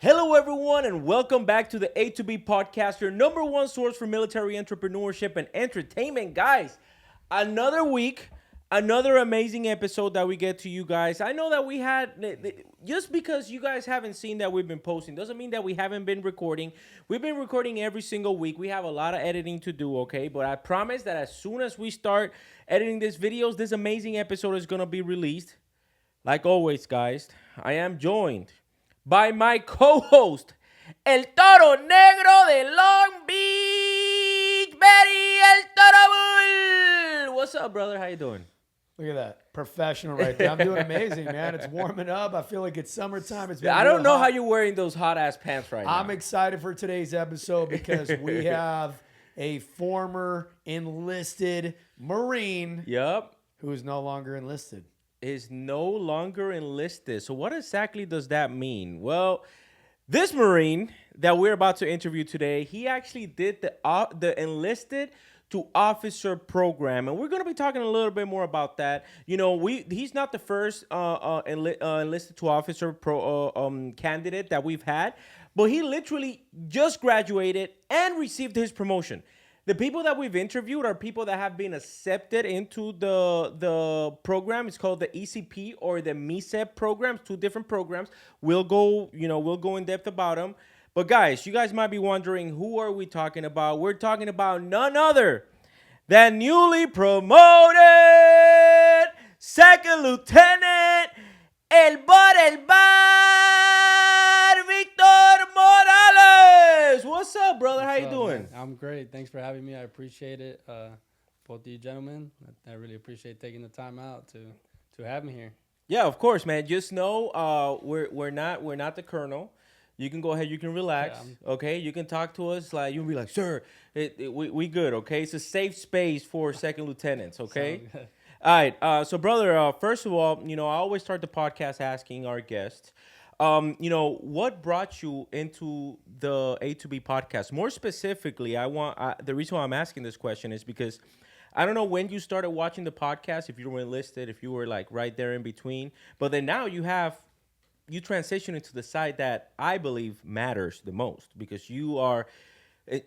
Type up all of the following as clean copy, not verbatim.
Hello, everyone, and welcome back to the A to B podcast, your number one source for military entrepreneurship and entertainment. Guys, another week, another amazing episode that we get to you guys. I know that we had, just because you guys haven't seen that we've been posting, doesn't mean that we haven't been recording. We've been recording every single week. We have a lot of editing to do, okay? But I promise that as soon as we start editing these videos, this amazing episode is going to be released. Like always, guys, I am joined by my co-host, El Toro Negro de Long Beach, Betty El Toro Bull. What's up, brother? How you doing? Look at that. Professional right there. I'm doing amazing, man. It's warming up. I feel like it's summertime. It's been I don't real know hot. how you're wearing those hot-ass pants right now. I'm excited for today's episode because we have a former enlisted Marine Yep. who is no longer enlisted. Is no longer enlisted. So what exactly does that mean? Well, this Marine that we're about to interview today, he actually did the enlisted to officer program, and we're going to be talking a little bit more about that. You know, he's not the first enlisted to officer candidate that we've had, but he literally just graduated and received his promotion. The people that we've interviewed are people that have been accepted into the program. It's called the ECP or the MECEP programs, two different programs. We'll go in depth about them. But guys, you guys might be wondering, who are we talking about? We're talking about none other than newly promoted second lieutenant El Victor Morales. What's up, brother? How you doing? Man? I'm great. Thanks for having me. I appreciate it. Both of you gentlemen, I really appreciate taking the time out to have me here. Yeah, of course, man. Just know, we're not the colonel. You can go ahead. You can relax. Yeah, okay, you can talk to us like you'll be like, sir, we good. Okay, it's a safe space for second lieutenants. Okay. Sounds good. All right. So, brother, first of all, I always start the podcast asking our guests, what brought you into the A to B podcast? More specifically, the reason why I'm asking this question is because I don't know when you started watching the podcast, if you were enlisted, if you were like right there in between, but then now you transition into the side that I believe matters the most because you are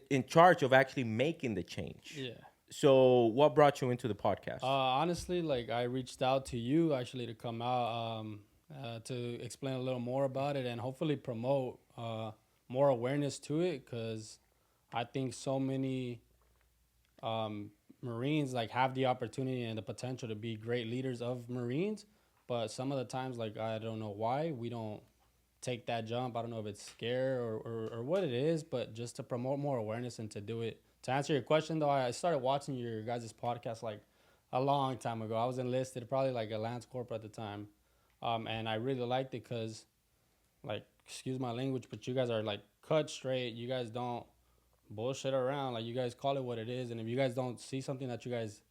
in charge of actually making the change. Yeah. So what brought you into the podcast? Honestly, like I reached out to you actually to come out to explain a little more about it and hopefully promote more awareness to it because I think so many Marines like have the opportunity and the potential to be great leaders of Marines, but some of the times like I don't know why we don't take that jump. I don't know if it's scare or what it is, but just to promote more awareness and to do it. To answer your question though, I started watching your guys' podcast like a long time ago. I was enlisted, probably like a Lance Corporal at the time, and I really liked it because, like, excuse my language, but you guys are like cut straight. You guys don't bullshit around. Like you guys call it what it is, and if you guys don't see something if you guys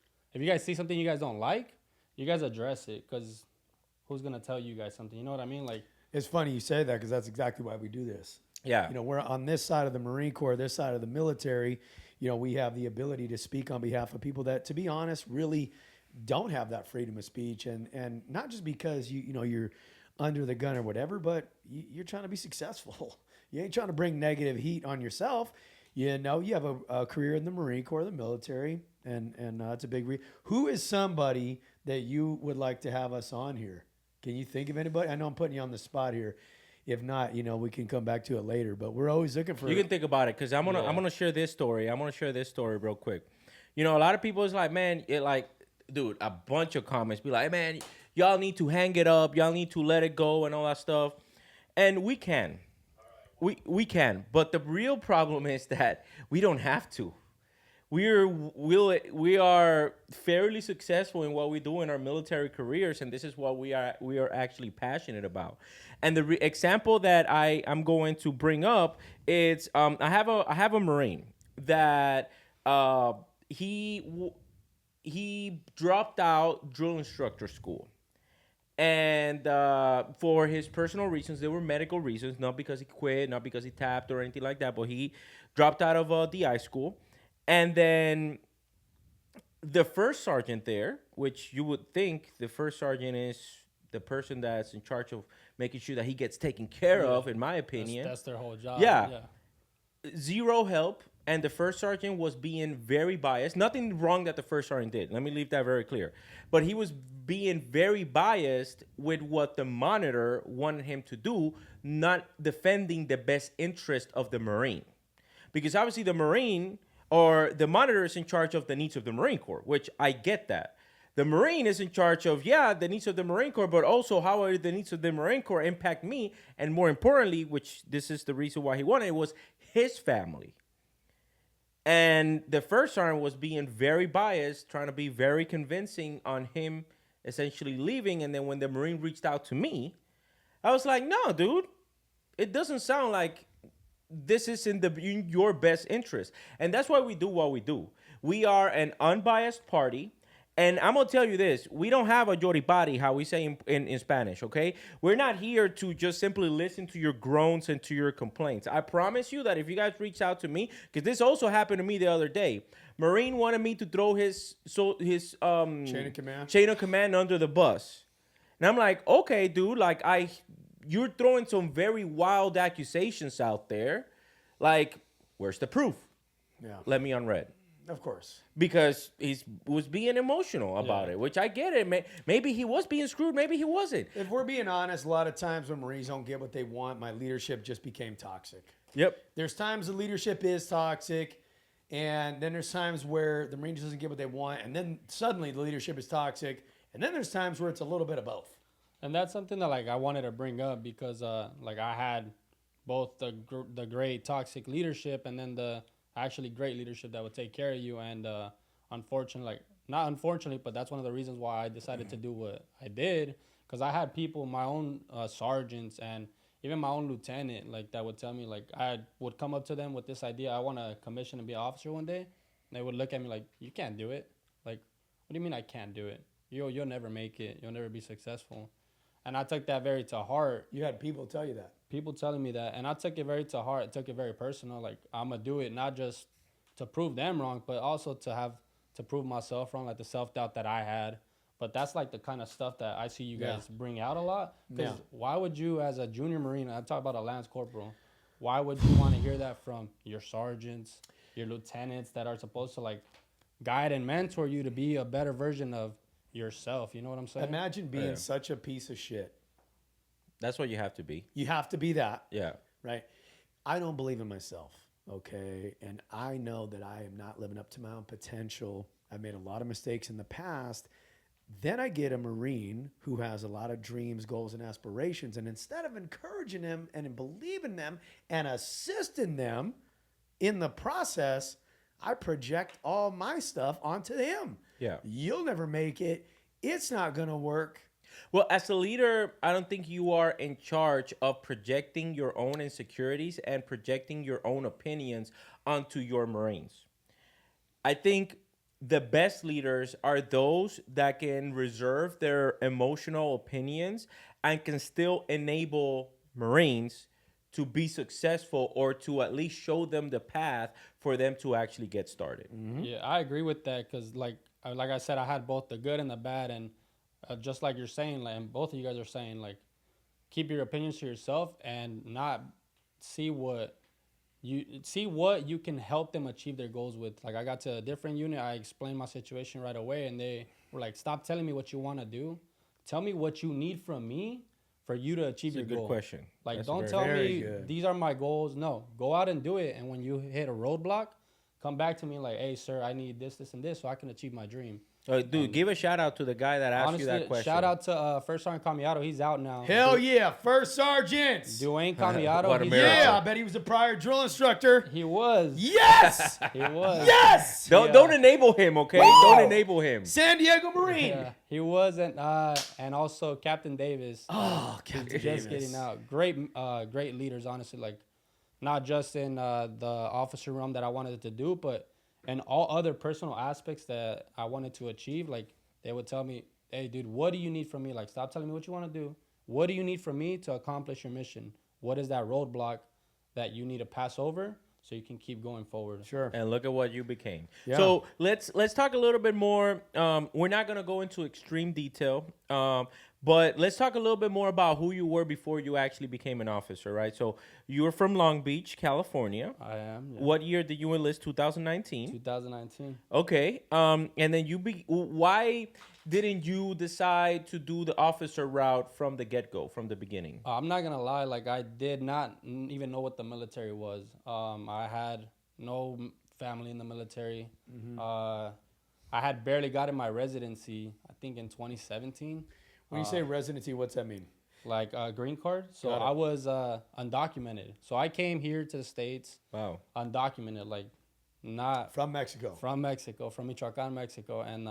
see something you guys don't like, you guys address it because who's gonna tell you guys something? You know what I mean? Like It's funny you say that because that's exactly why we do this. Yeah. We're on this side of the Marine Corps, this side of the military. We have the ability to speak on behalf of people that, to be honest, really don't have that freedom of speech, and not just because you're under the gun or whatever, but you're trying to be successful. You ain't trying to bring negative heat on yourself. You have a career in the Marine Corps, the military, and it's a big Who is somebody that you would like to have us on here? Can you think of anybody? I know I'm putting you on the spot here. If not, we can come back to it later. But we're always looking for. You can think about it because I'm gonna share this story. I'm gonna share this story real quick. A lot of people is like, man, dude, a bunch of comments be like, hey, man, y'all need to hang it up, y'all need to let it go, and all that stuff. And we can, we can. But the real problem is that we don't have to. We are fairly successful in what we do in our military careers, and this is what we are actually passionate about. And the example that I'm going to bring up is I have a Marine that he dropped out drill instructor school, and for his personal reasons, they were medical reasons, not because he quit, not because he tapped or anything like that, but he dropped out of DI school. And then the first sergeant there, which you would think the first sergeant is the person that's in charge of making sure that he gets taken care of, in my opinion. That's their whole job. Yeah. Zero help. And the first sergeant was being very biased. Nothing wrong that the first sergeant did. Let me leave that very clear. But he was being very biased with what the monitor wanted him to do, not defending the best interest of the Marine. Because obviously the Marine or the monitor is in charge of the needs of the Marine Corps, which I get that. The Marine is in charge of, the needs of the Marine Corps, but also how are the needs of the Marine Corps impact me? And more importantly, which this is the reason why he wanted it, was his family. And the first sergeant was being very biased, trying to be very convincing on him essentially leaving. And then when the Marine reached out to me, I was like, no, dude, it doesn't sound like this is in your best interest. And that's why we do what we do. We are an unbiased party. And I'm going to tell you this. We don't have a yoripari, how we say in Spanish, okay? We're not here to just simply listen to your groans and to your complaints. I promise you that if you guys reach out to me, because this also happened to me the other day. Marine wanted me to throw his chain of command under the bus. And I'm like, okay, dude, like you're throwing some very wild accusations out there. Like, where's the proof? Yeah. Let me unread. Of course. Because he was being emotional about it, which I get it. Maybe he was being screwed. Maybe he wasn't. If we're being honest, a lot of times when Marines don't get what they want, my leadership just became toxic. Yep. There's times the leadership is toxic, and then there's times where the Marines doesn't get what they want, and then suddenly the leadership is toxic, and then there's times where it's a little bit of both. And that's something that like I wanted to bring up because like I had both the great toxic leadership and then the actually great leadership that would take care of you. And unfortunately, not unfortunately, but that's one of the reasons why I decided to do what I did, because I had people, my own sergeants and even my own lieutenant, like that would tell me, like I would come up to them with this idea, I want to commission and be an officer one day. And they would look at me like, you can't do it. Like, what do you mean I can't do it? You'll never make it. You'll never be successful. And I took that very to heart. You had people tell you that. People telling me that. And I took it very to heart. I took it very personal. Like, I'm going to do it not just to prove them wrong, but also to prove myself wrong, like the self-doubt that I had. But that's like the kind of stuff that I see you guys bring out a lot. Because why would you, as a junior Marine, I talk about a Lance Corporal, why would you want to hear that from your sergeants, your lieutenants that are supposed to like guide and mentor you to be a better version of yourself? You know what I'm saying? Imagine being such a piece of shit. That's what you have to be. You have to be that. Yeah. Right? I don't believe in myself, okay? And I know that I am not living up to my own potential. I've made a lot of mistakes in the past. Then I get a Marine who has a lot of dreams, goals, and aspirations. And instead of encouraging them and believing them and assisting them in the process, I project all my stuff onto him. Yeah. You'll never make it. It's not going to work. Well, as a leader, I don't think you are in charge of projecting your own insecurities and projecting your own opinions onto your Marines. I think the best leaders are those that can reserve their emotional opinions and can still enable Marines to be successful or to at least show them the path for them to actually get started. Mm-hmm. Yeah, I agree with that because like I said, I had both the good and the bad. And just like you're saying, like, and both of you guys are saying, like, keep your opinions to yourself and not see what you can help them achieve their goals with. Like, I got to a different unit. I explained my situation right away, and they were like, stop telling me what you want to do. Tell me what you need from me for you to achieve your goal. That's a good question. Like, don't tell me these are my goals. No, go out and do it. And when you hit a roadblock, come back to me like, hey, sir, I need this, this, and this so I can achieve my dream. Dude, give a shout out to the guy that asked you that question. Shout out to First Sergeant Kamiato. He's out now. Hell yeah, First Sergeant. Dwayne Kamiato. What a miracle. Yeah, I bet he was a prior drill instructor. He was. Yes. He was. Yes. Don't enable him, okay? Whoa! Don't enable him. San Diego Marine. Yeah, he was, and also Captain Davis. Oh, Captain Davis. Just getting out. Great leaders, honestly. Like, not just in the officer realm that I wanted to do, but in all other personal aspects that I wanted to achieve. Like, they would tell me, hey, dude, what do you need from me? Like, stop telling me what you want to do. What do you need from me to accomplish your mission? What is that roadblock that you need to pass over so you can keep going forward? Sure. And look at what you became. Yeah. So let's talk a little bit more. We're not going to go into extreme detail, But let's talk a little bit more about who you were before you actually became an officer, right? So you were from Long Beach, California. I am. Yeah. What year did you enlist? 2019. 2019. Okay. And then why didn't you decide to do the officer route from the get-go, from the beginning? I'm not gonna lie. Like I did not even know what the military was. I had no family in the military. I had barely gotten my residency. I think in 2017. When you say residency, what's that mean? Like a green card. So Got it. I was undocumented. So I came here to the States Wow. undocumented, like not From Mexico. from Mexico, from Michoacan, Mexico, and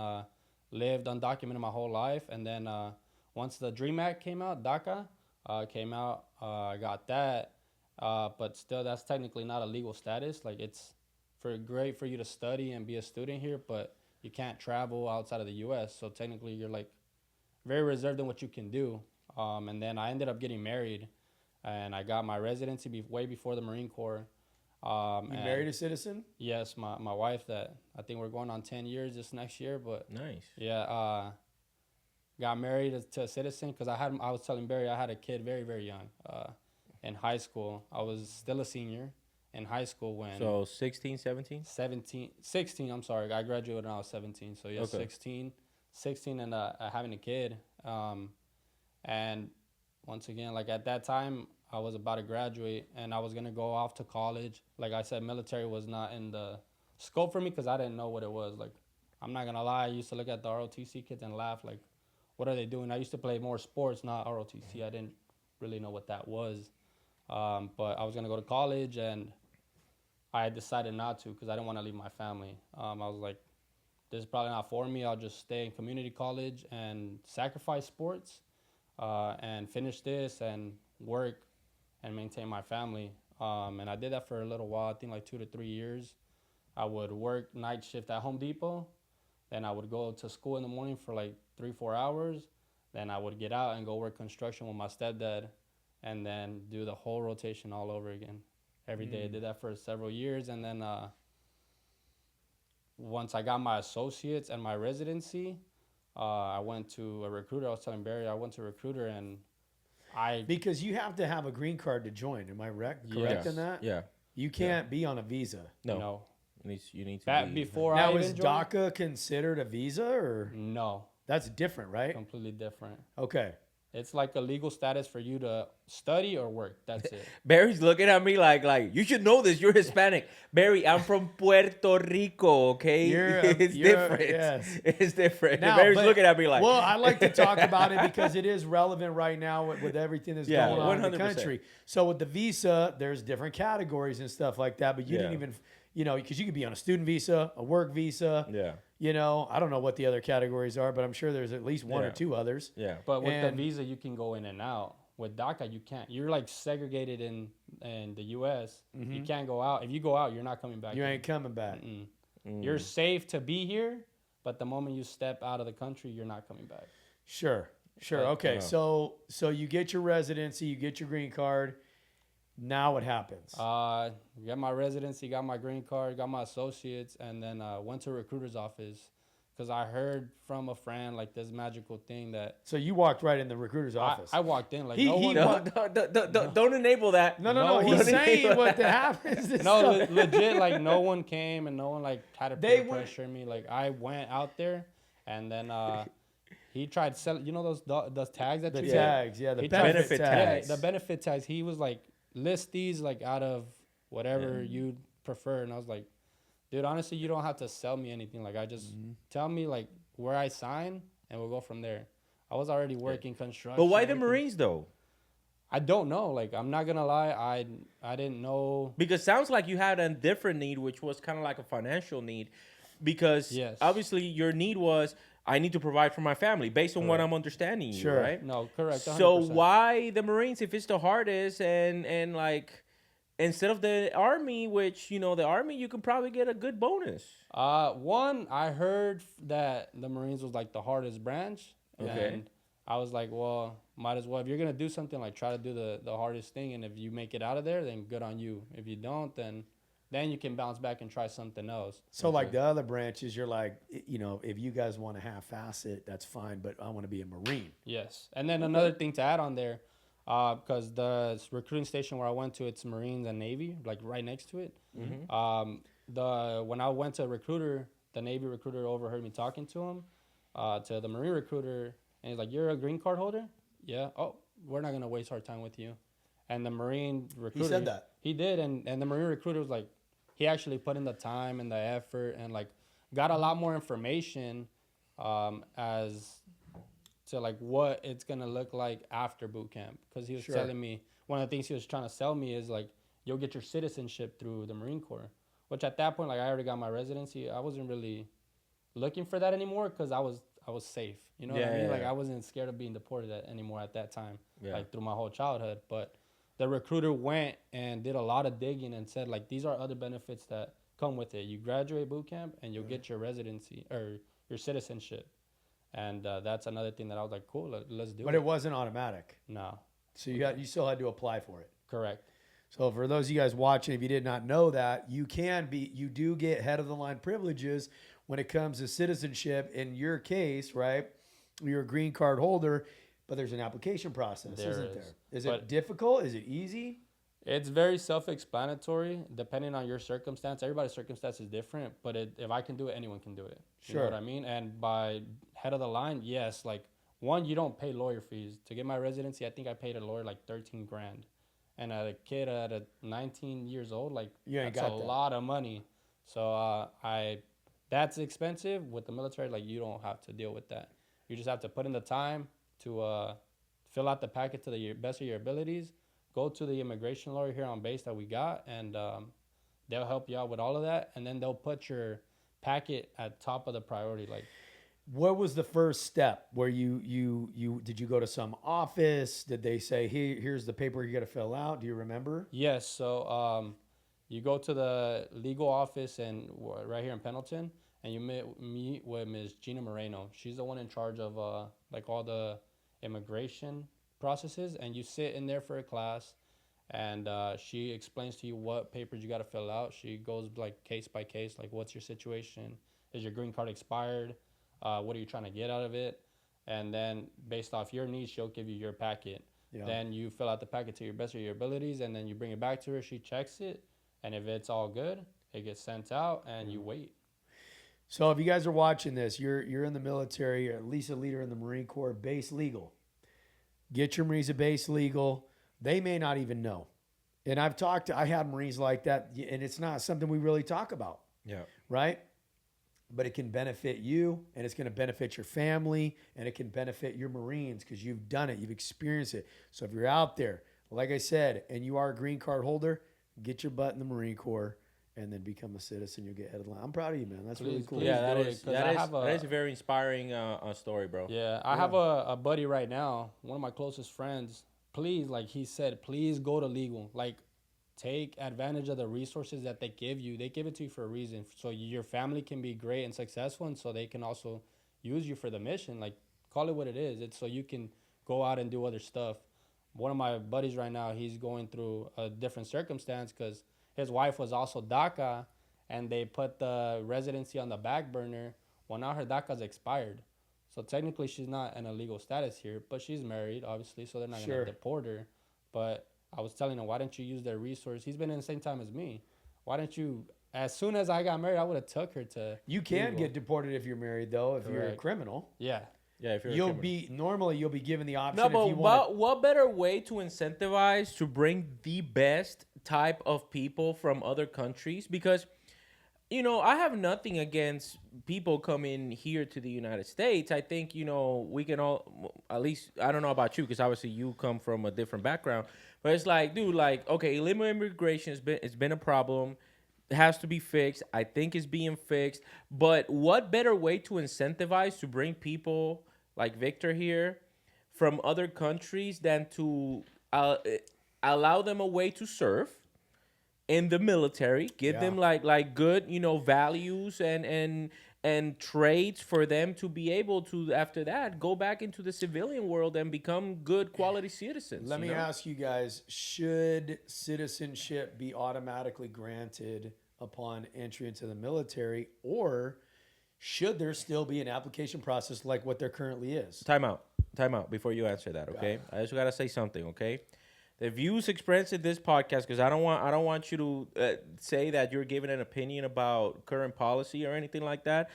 lived undocumented my whole life. And then once the DREAM Act came out, DACA came out, I got that. But still, that's technically not a legal status. Like it's great for you to study and be a student here, but you can't travel outside of the U.S. So technically, you're like very reserved in what you can do. And then I ended up getting married, and I got my residency way before the Marine Corps. You married a citizen? Yes, my wife that I think we're going on 10 years this next year. But Nice. yeah, got married to a citizen because I was telling Barry I had a kid very, very young. In high school, I was still a senior in high school when So 16, 17? 16, I'm sorry. I graduated when I was 17. So yeah, Okay. 16 and having a kid. And once again, like at that time, I was about to graduate and I was going to go off to college. Like I said, military was not in the scope for me because I didn't know what it was. Like, I'm not going to lie. I used to look at the ROTC kids and laugh like, what are they doing? I used to play more sports, not ROTC. I didn't really know what that was. But I was going to go to college and I decided not to because I didn't want to leave my family. I was like, this is probably not for me. I'll just stay in community college and sacrifice sports and finish this and work and maintain my family. And I did that for a little while, I think like 2 to 3 years. I would work night shift at Home Depot. Then I would go to school in the morning for like 3-4 hours. Then I would get out and go work construction with my stepdad and then do the whole rotation all over again. Every day I did that for several years. And then once I got my associates and my residency, I went to a recruiter. I was telling Barry, I went to a recruiter and Because you have to have a green card to join. Am I correct Yes. in that? Yeah. You can't be on a visa. No. you know, You need to back be. before Now, I is even joined, DACA considered a visa or no, that's different, right? completely different. Okay. It's like a legal status for you to study or work. That's it. Barry's looking at me like you should know this. You're Hispanic. Barry, I'm from Puerto Rico, okay? It's different. yes. It's different. Now, Barry's but- looking at me like, well, I like to talk about it because it is relevant right now with everything that's Yeah, going on in the 100%. country. So with the visa, there's different categories and stuff like that, but you didn't even, because you could be on a student visa, a work visa. yeah, I don't know what the other categories are, but I'm sure there's at least one or Yeah. two others. yeah. But with the And- visa, you can go in and out. With DACA, you can't. You're like segregated in the U.S. You can't go out. If you go out, you're not coming back. You in. ain't coming back. You're safe to be here, but the moment you step out of the country, you're not coming back. Sure. Okay. Yeah. So you get your residency, you get your green card. Now what happens? Got my residency, got my green card, got my associates, and then went to a recruiter's office because I heard from a friend like this magical thing that So you walked right in the recruiter's office. I walked in like He- no he one. wa- Don't enable that. no. no, He's don't saying what happens. is No, stuff. legit, like no one came and no one like had to They peer went- pressure me. Like I went out there, and then he tried to sell. You know those tags that The you tags, yeah, the He benefit, benefit tags. Yeah, the benefit tags. He was like, list these like out of whatever you prefer, and I was like, dude, honestly, you don't have to sell me anything. Like I just tell me like where I sign, and we'll go from there. I was already working construction. But why the working- Marines though? I don't know. Like I'm not gonna lie, I didn't know. Because sounds like you had a different need, which was kind of like a financial need. Because Yes. obviously your need was, I need to provide for my family, based on what I'm understanding you, Sure. right? No, correct. 100%. So why the Marines if it's the hardest and like instead of the Army, which the Army you can probably get a good bonus. One, I heard that the Marines was like the hardest branch. Okay. And I was like, well, might as well. If you're going to do something, like try to do the hardest thing. And if you make it out of there, then good on you. If you don't, then then you can bounce back and try something else. So like the other branches, you're like, you know, if you guys want to half-ass it, that's fine, but I want to be a Marine. Yes. And then another thing to add on there, because the recruiting station where I went to, it's Marines and Navy, like right next to it. When I went to a recruiter, the Navy recruiter overheard me talking to him, to the Marine recruiter, and he's like, "You're a green card holder?" "Yeah." "Oh, we're not gonna waste our time with you." And the Marine recruiter, He said that. He did, and the Marine recruiter was like, he actually put in the time and the effort and like got a lot more information as to like what it's gonna look like after boot camp, because he was telling me, one of the things he was trying to sell me is like, you'll get your citizenship through the Marine Corps, which at that point, like, I already got my residency. I wasn't really looking for that anymore because I was safe, you know what I mean? Like, I wasn't scared of being deported anymore at that time, like through my whole childhood. But the recruiter went and did a lot of digging and said, like, these are other benefits that come with it. You graduate boot camp and you'll get your residency or your citizenship. And that's another thing that I was like, cool, let's do it. But it wasn't automatic. No. So you still had to apply for it. Correct. So for those of you guys watching, if you did not know that, you do get head of the line privileges when it comes to citizenship. In your case, right, you're a green card holder, but there's an application process, isn't there? Is it difficult? Is it easy? It's very self-explanatory, depending on your circumstance. Everybody's circumstance is different, but if I can do it, anyone can do it. You know what I mean? And by head of the line, yes, like, one, you don't pay lawyer fees. To get my residency, I think I paid a lawyer like $13,000. And at a kid at 19 years old, like, that's a lot of money. So that's expensive. With the military, like, you don't have to deal with that. You just have to put in the time to fill out the packet to the best of your abilities. Go to the immigration lawyer here on base that we got, and they'll help you out with all of that. And then they'll put your packet at top of the priority. Like, what was the first step? Where you did you go to some office? Did they say, here's the paper you got to fill out? Do you remember? Yes. So you go to the legal office and right here in Pendleton, and you meet with Ms. Gina Moreno. She's the one in charge of like all the immigration processes, and you sit in there for a class, and she explains to you what papers you got to fill out. She goes like case by case, like, what's your situation? Is your green card expired? What are you trying to get out of it? And then based off your needs, she'll give you your packet. Then you fill out the packet to your best of your abilities, and then you bring it back to her. She checks it, and if it's all good, it gets sent out, and you wait. So if you guys are watching this, you're in the military, or at least a leader in the Marine Corps, base legal. Get your Marines a base legal. They may not even know. And I had Marines like that, and it's not something we really talk about. Yeah. Right? But it can benefit you, and it's going to benefit your family, and it can benefit your Marines because you've done it. You've experienced it. So if you're out there, like I said, and you are a green card holder, get your butt in the Marine Corps and then become a citizen. You'll get head of the line. I'm proud of you, man. That's really cool. Yeah, that is a very inspiring story, bro. Yeah, I have a buddy right now, one of my closest friends. Please, like he said, please go to legal. Like, take advantage of the resources that they give you. They give it to you for a reason, so your family can be great and successful, and so they can also use you for the mission. Like, call it what it is. It's so you can go out and do other stuff. One of my buddies right now, he's going through a different circumstance because his wife was also DACA, and they put the residency on the back burner. Well, now her DACA's expired. So technically she's not in a legal status here, but she's married, obviously, so they're not going to deport her. But I was telling him, why didn't you use their resource? He's been in the same time as me. Why didn't you, as soon as I got married, I would have took her to You can get deported if you're married, though, if you're a criminal. Yeah. Yeah, if you'll be given the option. No, but what better way to incentivize to bring the best type of people from other countries? Because, you know, I have nothing against people coming here to the United States. I think, you know, we can all, at least, I don't know about you, because obviously you come from a different background. But it's like, dude, like, okay, illegal immigration it's been a problem. It has to be fixed. I think it's being fixed. But what better way to incentivize to bring people like Victor here from other countries than to allow them a way to serve in the military, give them like good, you know, values and traits for them to be able to, after that, go back into the civilian world and become good quality citizens. Let me ask you guys, should citizenship be automatically granted upon entry into the military, or should there still be an application process like what there currently is? Time out. Time out before you answer that, okay? I just gotta say something, okay? The views expressed in this podcast, because I don't want you to say that you're giving an opinion about current policy or anything like that.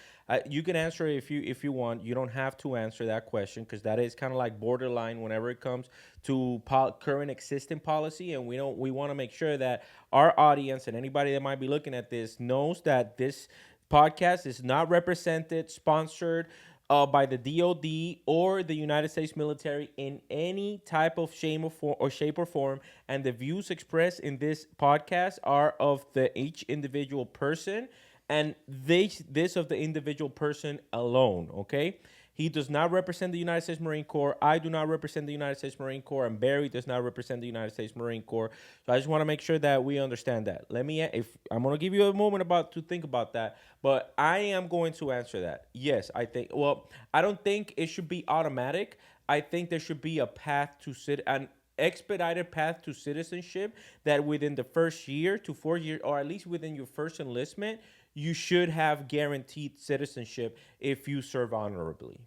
You can answer it if you want. You don't have to answer that question, because that is kind of like borderline whenever it comes to current existing policy, and we want to make sure that our audience and anybody that might be looking at this knows that this podcast is not represented, sponsored by the DOD or the United States military in any type of shape or form, and the views expressed in this podcast are of each individual person, and this of the individual person alone. Okay. He does not represent the United States Marine Corps. I do not represent the United States Marine Corps, and Barry does not represent the United States Marine Corps. So I just want to make sure that we understand that. If I'm going to give you a moment to think about that, but I am going to answer that. Yes, I think. Well, I don't think it should be automatic. I think there should be a path to an expedited path to citizenship, that within the first year to 4 years, or at least within your first enlistment, you should have guaranteed citizenship if you serve honorably.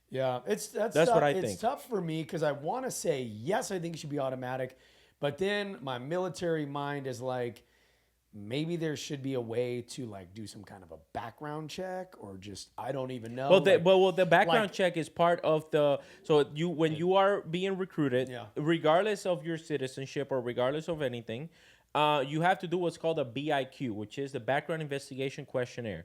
Yeah, that's what I think. It's tough for me because I want to say yes, I think it should be automatic, but then my military mind is like, maybe there should be a way to like do some kind of a background check, or just I don't even know. Well, the background check is part of the. So when you are being recruited, regardless of your citizenship or regardless of anything, you have to do what's called a BIQ, which is the background investigation questionnaire.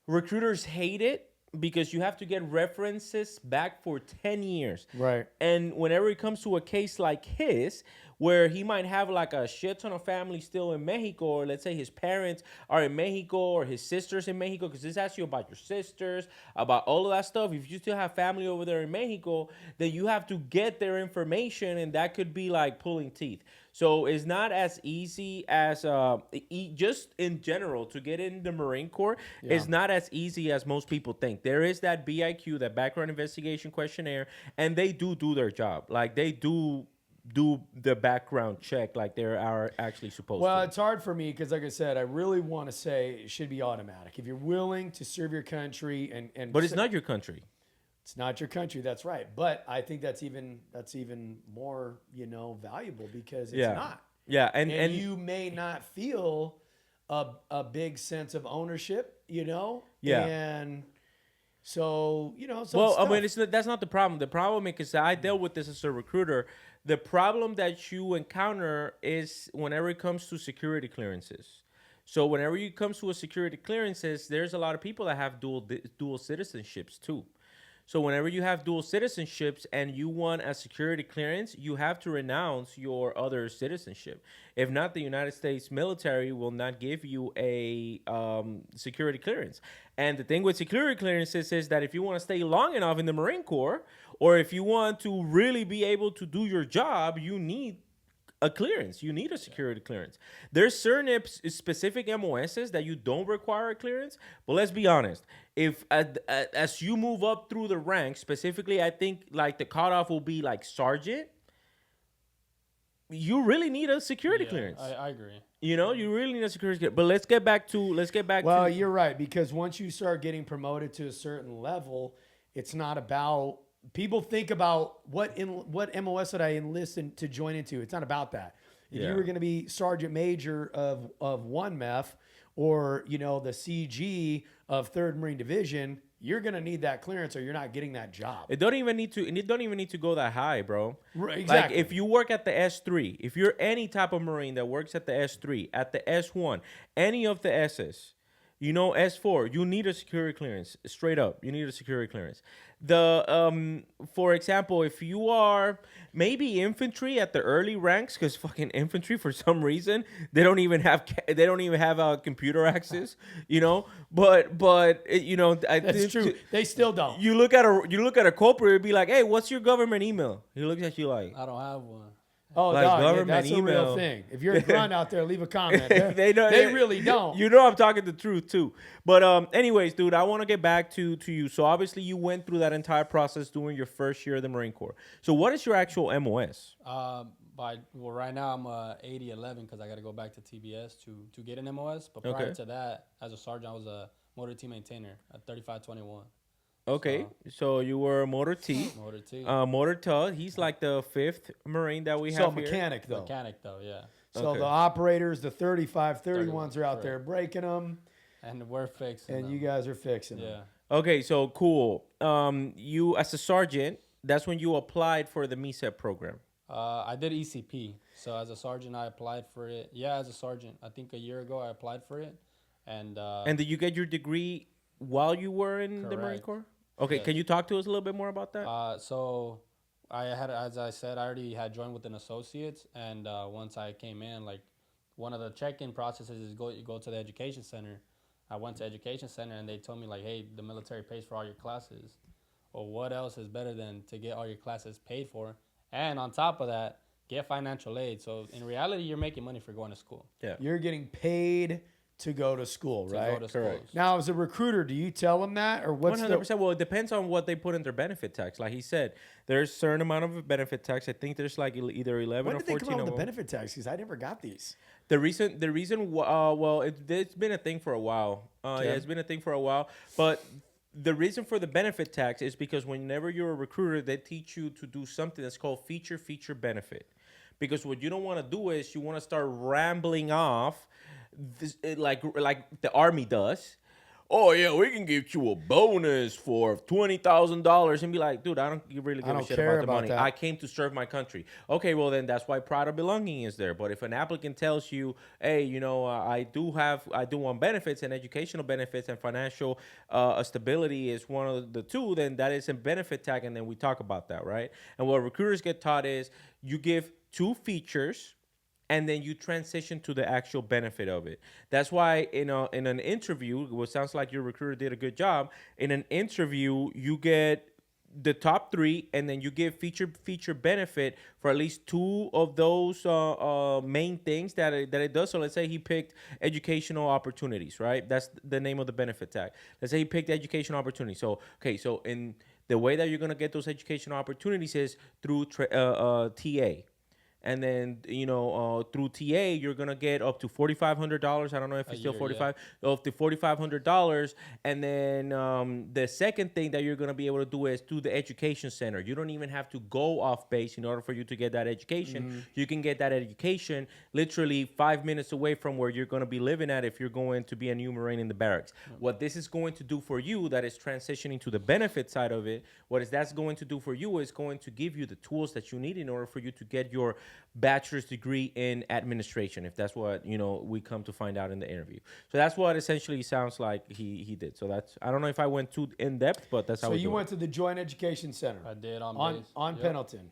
Recruiters hate it because you have to get references back for 10 years. Right. And whenever it comes to a case like his, where he might have like a shit ton of family still in Mexico, or let's say his parents are in Mexico or his sisters in Mexico, because this asks you about your sisters, about all of that stuff. If you still have family over there in Mexico, then you have to get their information, and that could be like pulling teeth. So it's not as easy as just in general to get in the Marine Corps. Yeah. It's not as easy as most people think. There is that BIQ, that background investigation questionnaire, and they do their job. Like they do the background check like they are actually supposed to. Well, it's hard for me because, like I said, I really want to say it should be automatic. If you're willing to serve your country but it's not your country. It's not your country. That's right. But I think that's even more, valuable because it's not. Yeah. And you may not feel a big sense of ownership, Yeah. And so, I mean, that's not the problem. The problem is, because I dealt with this as a recruiter, the problem that you encounter is whenever it comes to security clearances. So whenever it comes to a security clearances, there's a lot of people that have dual citizenships too. So whenever you have dual citizenships and you want a security clearance, you have to renounce your other citizenship. If not, the United States military will not give you a security clearance. And the thing with security clearances is that if you want to stay long enough in the Marine Corps, or if you want to really be able to do your job, you need a clearance. You need a security clearance. There's certain specific MOSs that you don't require a clearance, but let's be honest. If as you move up through the ranks, specifically, I think like the cutoff will be like sergeant, you really need a security clearance. I agree. You really need a security clearance. But let's get back to. Well, you're right, because once you start getting promoted to a certain level, it's not about. People think about what MOS did I enlist to join into. It's not about that. If you were going to be sergeant major of one MEF, or the CG of 3rd Marine Division, you're going to need that clearance, or you're not getting that job. It don't even need to go that high, bro. Right, exactly. Like if you work at the S3, if you're any type of Marine that works at the S3, at the S1, any of the S's, S4, you need a security clearance. Straight up, you need a security clearance. For example, if you are maybe infantry at the early ranks, because fucking infantry for some reason they don't even have computer access, But that's true. They still don't. You look at a corporal, it'd be like, "Hey, what's your government email?" He looks at you like, "I don't have one." Oh, like dog, that's a real thing. If you're a grunt out there, leave a comment. They really don't. I'm talking the truth too. But anyways, dude, I want to get back to you. So obviously you went through that entire process during your first year of the Marine Corps. So what is your actual MOS? Right now I'm 8011 because I got to go back to TBS to get an MOS. But prior Okay. to that, as a sergeant, I was a motor T maintainer at 3521. Okay, so you were motor T, Motor T motor Tug. He's like the fifth Marine that we So have here. mechanic though. mechanic though, yeah. So Okay. the operators, the 35, 31s are out correct. there breaking them, And we're fixing and them. you guys are fixing them. Yeah. Okay, so cool. You as a sergeant, that's when you applied for the MECEP program. I did ECP. So as a sergeant, I applied for it. Yeah, as a sergeant, I think a year ago I applied for it, and And did you get your degree while you were in the Marine Correct. Corps? Okay, Yes. can you talk to us a little bit more about that? So I had, as I said, I already had joined with an associates, and once I came in, like one of the check-in processes is you go to the education center. I went to education center, and they told me like, hey, the military pays for all your classes. Well, what else is better than to get all your classes paid for, and on top of that, get financial aid. So in reality, you're making money for going to school. Yeah. You're getting paid to go to school, To right? go to Correct. schools. Now, as a recruiter, do you tell them that, or what's 100%. the? Well, it depends on what they put in their benefit tax. Like he said, there's a certain amount of benefit tax. I think there's like either 11 When or did they 14 come out of with the them. benefit tax? Because I never got these. The reason, well, it's been a thing for a while. Okay. Yeah, it's been a thing for a while. But the reason for the benefit tax is because whenever you're a recruiter, they teach you to do something that's called feature benefit. Because what you don't want to do is you want to start rambling off, like the Army does. Oh yeah, we can give you a bonus for $20,000, and be like, dude, I don't really give a don't shit care about the about money. that. I came to serve my country. Okay, well then that's why pride of belonging is there. But if an applicant tells you, hey, I do want benefits, and educational benefits and financial stability is one of the two, then that is a benefit tag, and then we talk about that, right? And what recruiters get taught is you give two features, and then you transition to the actual benefit of it. That's why in an interview, what sounds like your recruiter did a good job. In an interview, you get the top three, and then you give feature benefit for at least two of those main things that it does. So let's say he picked educational opportunities, right? That's the name of the benefit tag. Let's say he picked educational opportunities. So okay, so in the way that you're gonna get those educational opportunities is through TA. And then through TA you're gonna get up to $4,500. I don't know if it's still year, 45, up to $4,500. And then the second thing that you're gonna be able to do is through the education center. You don't even have to go off base in order for you to get that education. You can get that education literally 5 minutes away from where you're gonna be living at if you're going to be a new Marine in the barracks. What this is going to do for you, that is transitioning to the benefit side of it, that's going to do for you is going to give you the tools that you need in order for you to get your bachelor's degree in administration, if that's what we come to find out in the interview. So that's what essentially sounds like he did. So that's, I don't know if I went too in depth, but that's how. So you went to the Joint Education Center. I did on base. on Yep. Pendleton.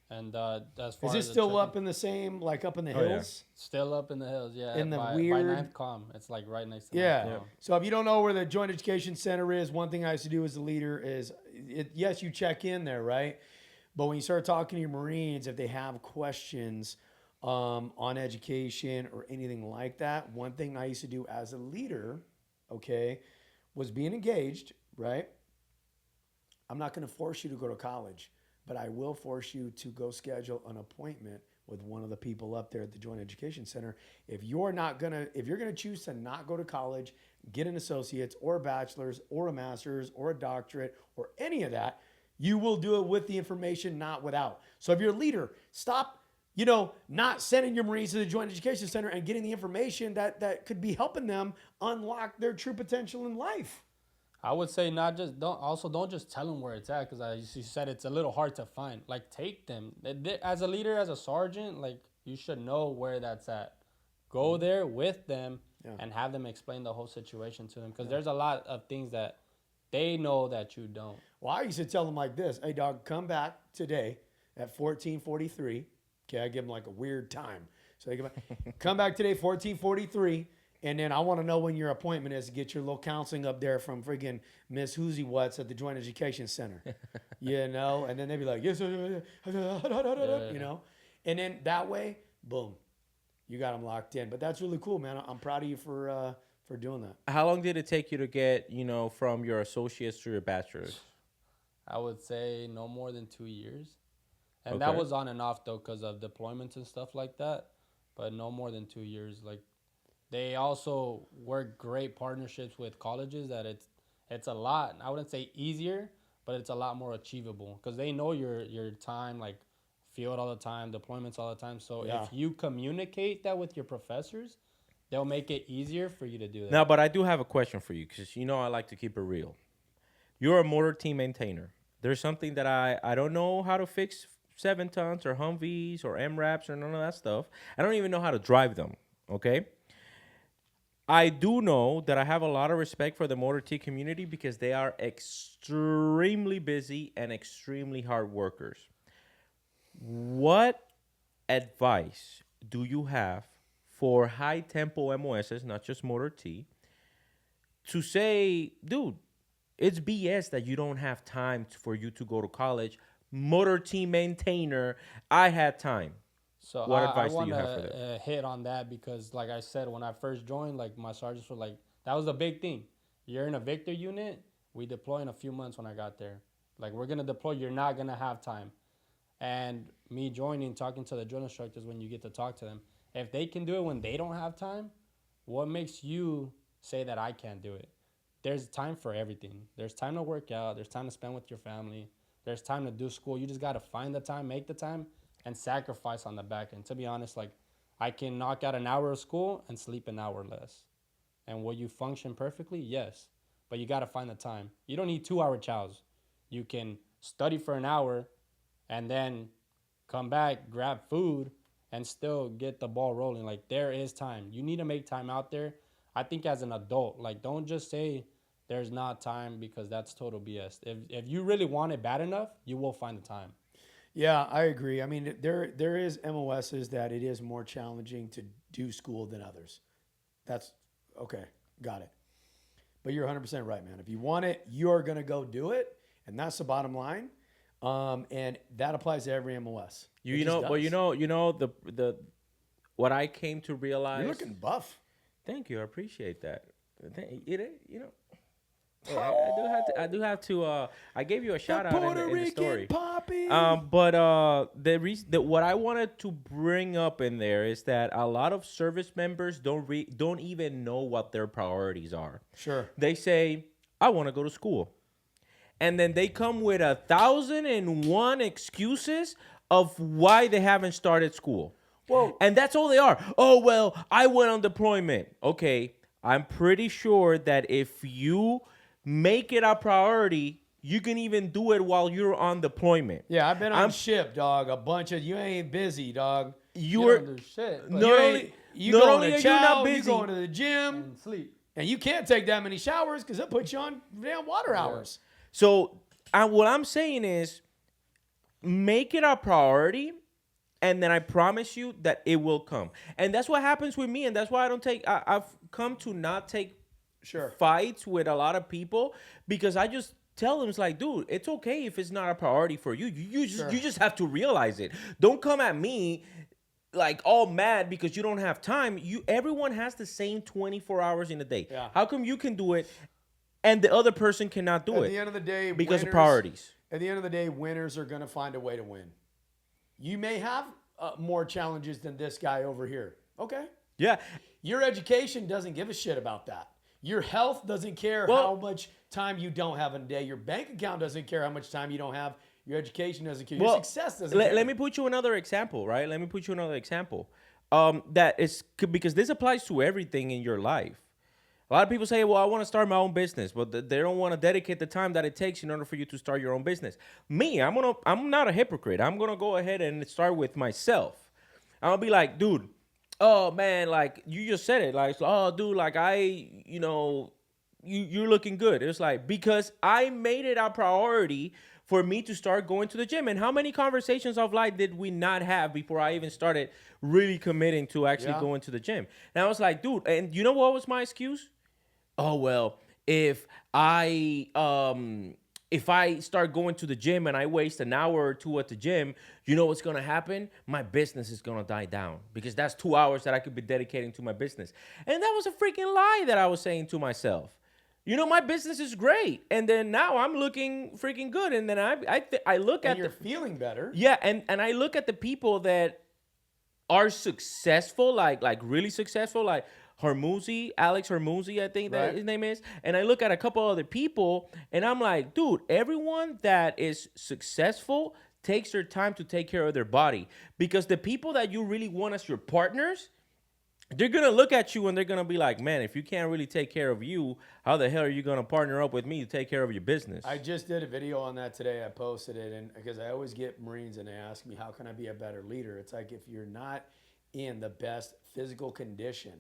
And as far Is as it the still check-in- up in the same, like up in the Oh, yeah. hills? Still up in the hills, yeah. In the by weird- Ninth Com. It's like right next to Yeah. Ninth Com. So if you don't know where the Joint Education Center is, one thing I used to do as a leader is, yes, you check in there, right? But when you start talking to your Marines, if they have questions on education or anything like that, one thing I used to do as a leader, okay, was being engaged, right? I'm not going to force you to go to college, but I will force you to go schedule an appointment with one of the people up there at the Joint Education Center. If you're going to choose to not go to college, get an associate's or a bachelor's or a master's or a doctorate or any of that, you will do it with the information, not without. So if you're a leader, stop, not sending your Marines to the Joint Education Center and getting the information that could be helping them unlock their true potential in life. I would say don't just tell them where it's at, because as you said, it's a little hard to find. Like, take them. As a leader, as a sergeant, like, you should know where that's at. Go there with them and have them explain the whole situation to them, because there's a lot of things that they know that you don't. Well, I used to tell them like this: hey, dog, come back today at 14:43. Okay, I give them like a weird time. So they come back today, 14:43. And then I want to know when your appointment is to get your little counseling up there from friggin' Miss Whoozy What's at the Joint Education Center. And then they'd be like, yes, And then that way, boom, you got them locked in. But that's really cool, man. I'm proud of you for doing that. How long did it take you to get, from your associates to your bachelor's? I would say no more than 2 years. And that was on and off though because of deployments and stuff like that, but no more than 2 years. Like they also work great partnerships with colleges that it's a lot. I wouldn't say easier, but it's a lot more achievable because they know your time, like field all the time, deployments all the time. So Yeah. if you communicate that with your professors, they'll make it easier for you to do that. Now, but I do have a question for you because I like to keep it real. You're a motor team maintainer. There's something that I don't know how to fix 7 tons or Humvees or MRAPs or none of that stuff. I don't even know how to drive them. Okay. I do know that I have a lot of respect for the motor T community because they are extremely busy and extremely hard workers. What advice do you have for high tempo MOSs, not just motor T, to say, dude, it's BS that you don't have time for you to go to college. Motor T maintainer, I had time. So What I advice do want you have for to hit on that because, like I said, when I first joined, like my sergeants were like, that was a big thing. You're in a Victor unit. We deploy in a few months when I got there. Like, we're going to deploy. You're not going to have time. And me joining, talking to the drill instructors when you get to talk to them, if they can do it when they don't have time, what makes you say that I can't do it? There's time for everything. There's time to work out. There's time to spend with your family. There's time to do school. You just got to find the time, make the time, and sacrifice on the back end. To be honest, like I can knock out an hour of school and sleep an hour less. And will you function perfectly? Yes. But you got to find the time. You don't need 2-hour chows. You can study for an hour and then come back, grab food, and still get the ball rolling. Like there is time. You need to make time out there. I think as an adult, like don't just say there's not time because that's total BS. If you really want it bad enough, you will find the time. Yeah, I agree. I mean, there is MOSs that it is more challenging to do school than others. That's okay. Got it. But you're 100% right, man. If you want it, you're going to go do it. And that's the bottom line. And that applies to every MOS. The what I came to realize. You're looking buff. Thank you. I appreciate that. I do have to. I gave you a shout out in the story. Poppy. But what I wanted to bring up in there is that a lot of service members don't even know what their priorities are. Sure. They say, I want to go to school. And then they come with 1,001 excuses of why they haven't started school. Well, and that's all they are. Oh, well, I went on deployment. Okay, I'm pretty sure that if you make it a priority, you can even do it while you're on deployment. Yeah, I've been on ship, dog. A bunch of you ain't busy, dog. You don't do shit. Not only are you not busy, you going to the gym and sleep. And you can't take that many showers because it puts you on damn water hours. So what I'm saying is make it a priority, and then I promise you that it will come. And that's what happens with me, and that's why I've come to not take fights with a lot of people because I just tell them, it's like, dude, it's okay if it's not a priority for you. You just have to realize it. Don't come at me like all mad because you don't have time. Everyone has the same 24 hours in a day. Yeah. How come you can do it and the other person cannot do it? At the end of the day, because of priorities. At the end of the day, winners are going to find a way to win. You may have more challenges than this guy over here. Okay. Yeah. Your education doesn't give a shit about that. Your health doesn't care how much time you don't have in a day. Your bank account doesn't care how much time you don't have. Your education doesn't care. Your success doesn't care. Let me put you another example, right? That is because this applies to everything in your life. A lot of people say, well, I want to start my own business, but they don't want to dedicate the time that it takes in order for you to start your own business. Me, I'm not a hypocrite. I'm going to go ahead and start with myself. I'll be like, dude, oh, man, like, you just said it. Like, oh, dude, like, you're looking good. It's like, because I made it a priority for me to start going to the gym. And how many conversations of life did we not have before I even started really committing to actually going to the gym? And I was like, dude, and you know what was my excuse? Oh, well, if I start going to the gym and I waste an hour or two at the gym, you know what's going to happen? My business is going to die down because that's 2 hours that I could be dedicating to my business. And that was a freaking lie that I was saying to myself. You know, my business is great, and then now I'm looking freaking good, and then I look And at you're feeling better. yeah, and I look at the people that are successful, like really successful, like Alex Hormuzzi, I think that Right. his name is, and I look at a couple other people, and I'm like, dude, everyone that is successful takes their time to take care of their body, because the people that you really want as your partners, they're gonna look at you and they're gonna be like, man, if you can't really take care of you, how the hell are you gonna partner up with me to take care of your business? I just did a video on that today. I posted it, and because I always get Marines and they ask me, how can I be a better leader? It's like, if you're not in the best physical condition,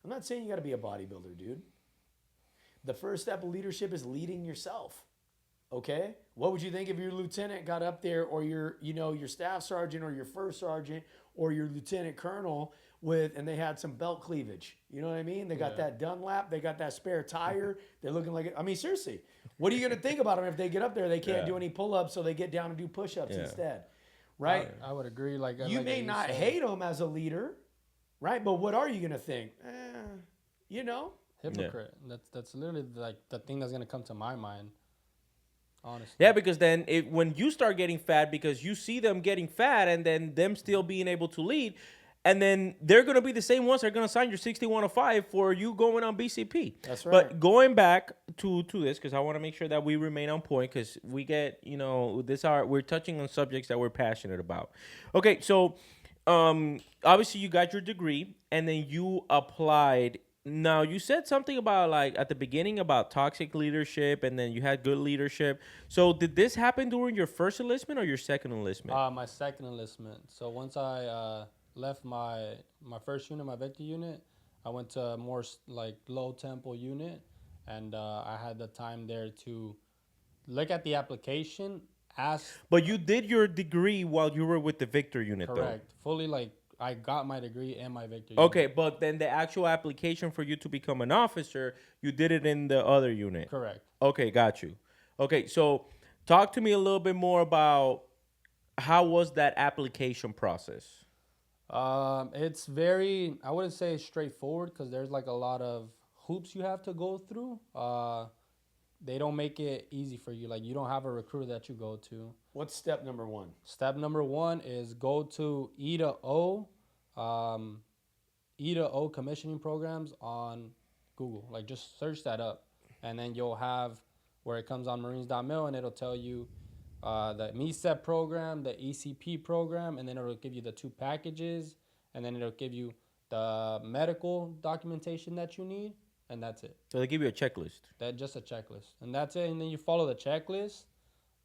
I'm not saying you got to be a bodybuilder, dude. The first step of leadership is leading yourself. Okay? What would you think if your lieutenant got up there, or your staff sergeant, or your first sergeant, or your lieutenant colonel and they had some belt cleavage? You know what I mean? They got that Dunlap, they got that spare tire. They're looking like, I mean, seriously, what are you going to think about them if they get up there? They can't do any pull-ups, so they get down and do push-ups instead, right? I would agree. You may not hate them as a leader, right? But what are you going to think? You know? Hypocrite. That's literally like the thing that's gonna come to my mind. Honestly. Yeah, because then when you start getting fat, because you see them getting fat and then them still being able to lead, and then they're going to be the same ones that are going to sign your 6105 for you going on BCP. That's right. But going back to this, because I want to make sure that we remain on point, because we get, we're touching on subjects that we're passionate about. Okay, so obviously you got your degree and then you applied. Now, you said something about, like, at the beginning about toxic leadership, and then you had good leadership. So did this happen during your first enlistment or your second enlistment? My second enlistment. So once I left my first unit, my Vector unit, I went to a more like low tempo unit, and I had the time there to look at the application, ask. But you did your degree while you were with the Victor unit, correct, fully, like, I got my degree and my Victor though. Okay, unit. but then the actual application for you to become an officer, you did it in the other unit. Correct. Okay, got you. Okay, so talk to me a little bit more about how was that application process? It's very, I wouldn't say straightforward, because there's like a lot of hoops you have to go through. They don't make it easy for you. Like, you don't have a recruiter that you go to. What's step number one? Step number one is go to E to O commissioning programs on Google. Like, just search that up, and then you'll have where it comes on marines.mil, and it'll tell you the MECEP program, the ECP program, and then it'll give you the 2 packages, and then it'll give you the medical documentation that you need, and that's it. So they give you a checklist. That's just a checklist, and that's it. And then you follow the checklist.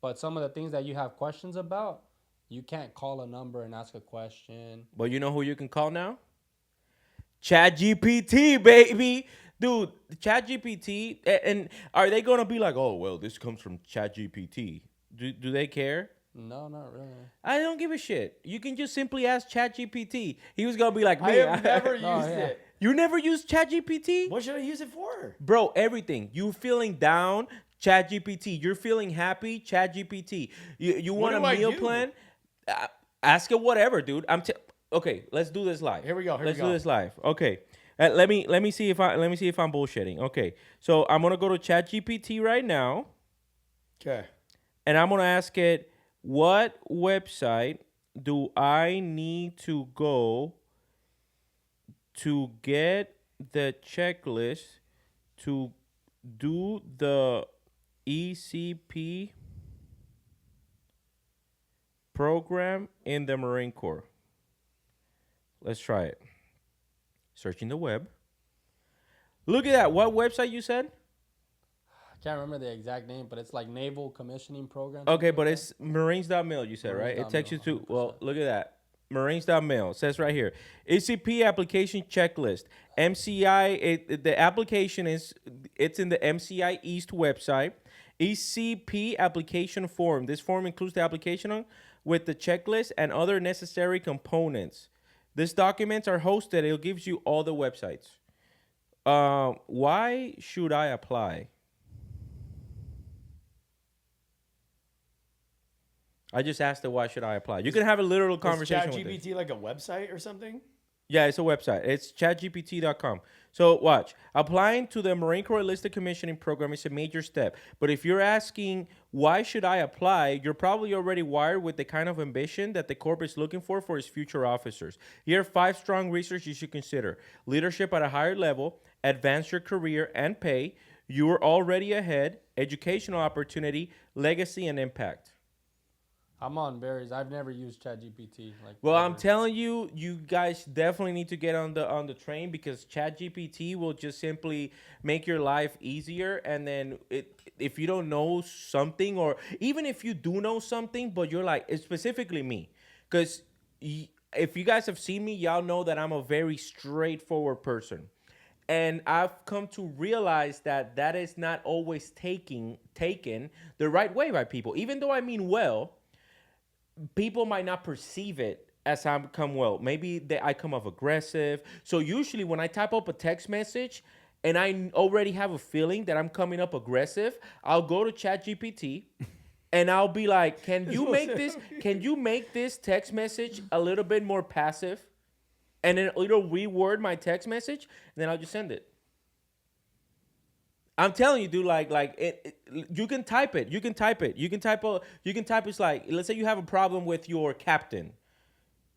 But some of the things that you have questions about, you can't call a number and ask a question. But you know who you can call now? ChatGPT, baby. Dude, ChatGPT, and are they going to be like, oh, well, this comes from ChatGPT? Do they care? No, not really. I don't give a shit. You can just simply ask ChatGPT. He was going to be like me. I have never used it. You never used ChatGPT? What should I use it for? Bro, everything. You feeling down? ChatGPT. You're feeling happy? ChatGPT. You want a meal plan? Ask it whatever, dude. Okay, let's do this live. Here we go. Let's do this live. Okay. Let me see if I'm bullshitting. Okay. So I'm gonna go to ChatGPT right now. Okay. And I'm gonna ask it, what website do I need to go to get the checklist to do the ECP program in the Marine Corps? Let's try it. Searching the web. Look at that. What website you said? I can't remember the exact name, but it's like Naval Commissioning Program. Okay, but it's marines.mil, you said, right? It takes you to, well, look at that. Marines.mil. It says right here. ECP application checklist. MCI, the application it's in the MCI East website. ECP application form. This form includes the application with the checklist and other necessary components. These documents are hosted. It gives you all the websites. Why should I apply? I just asked it, why should I apply? You can have a literal conversation with it. Is ChatGPT like a website or something? Yeah, it's a website. It's chatgpt.com. So watch. Applying to the Marine Corps Enlisted Commissioning Program is a major step. But if you're asking why should I apply, you're probably already wired with the kind of ambition that the Corps is looking for its future officers. Here are 5 strong reasons you should consider: leadership at a higher level, advance your career and pay, you are already ahead, educational opportunity, legacy, and impact. I'm on Barry's. I've never used ChatGPT. Like, Well, I'm ever. telling you, you guys definitely need to get on the train, because ChatGPT will just simply make your life easier. And then if you don't know something, or even if you do know something, but you're like, it's specifically me, because if you guys have seen me, y'all know that I'm a very straightforward person. And I've come to realize that that is not always taken the right way by people. Even though I mean well, people might not perceive it as I come well. Maybe I come off aggressive. So usually when I type up a text message and I already have a feeling that I'm coming up aggressive, I'll go to ChatGPT and I'll be like, "Can you make this? Can you make this text message a little bit more passive?" And then it'll reword my text message, and then I'll just send it. I'm telling you, dude. You can type it. You can type it. You can type. You can type. It's like, let's say you have a problem with your captain.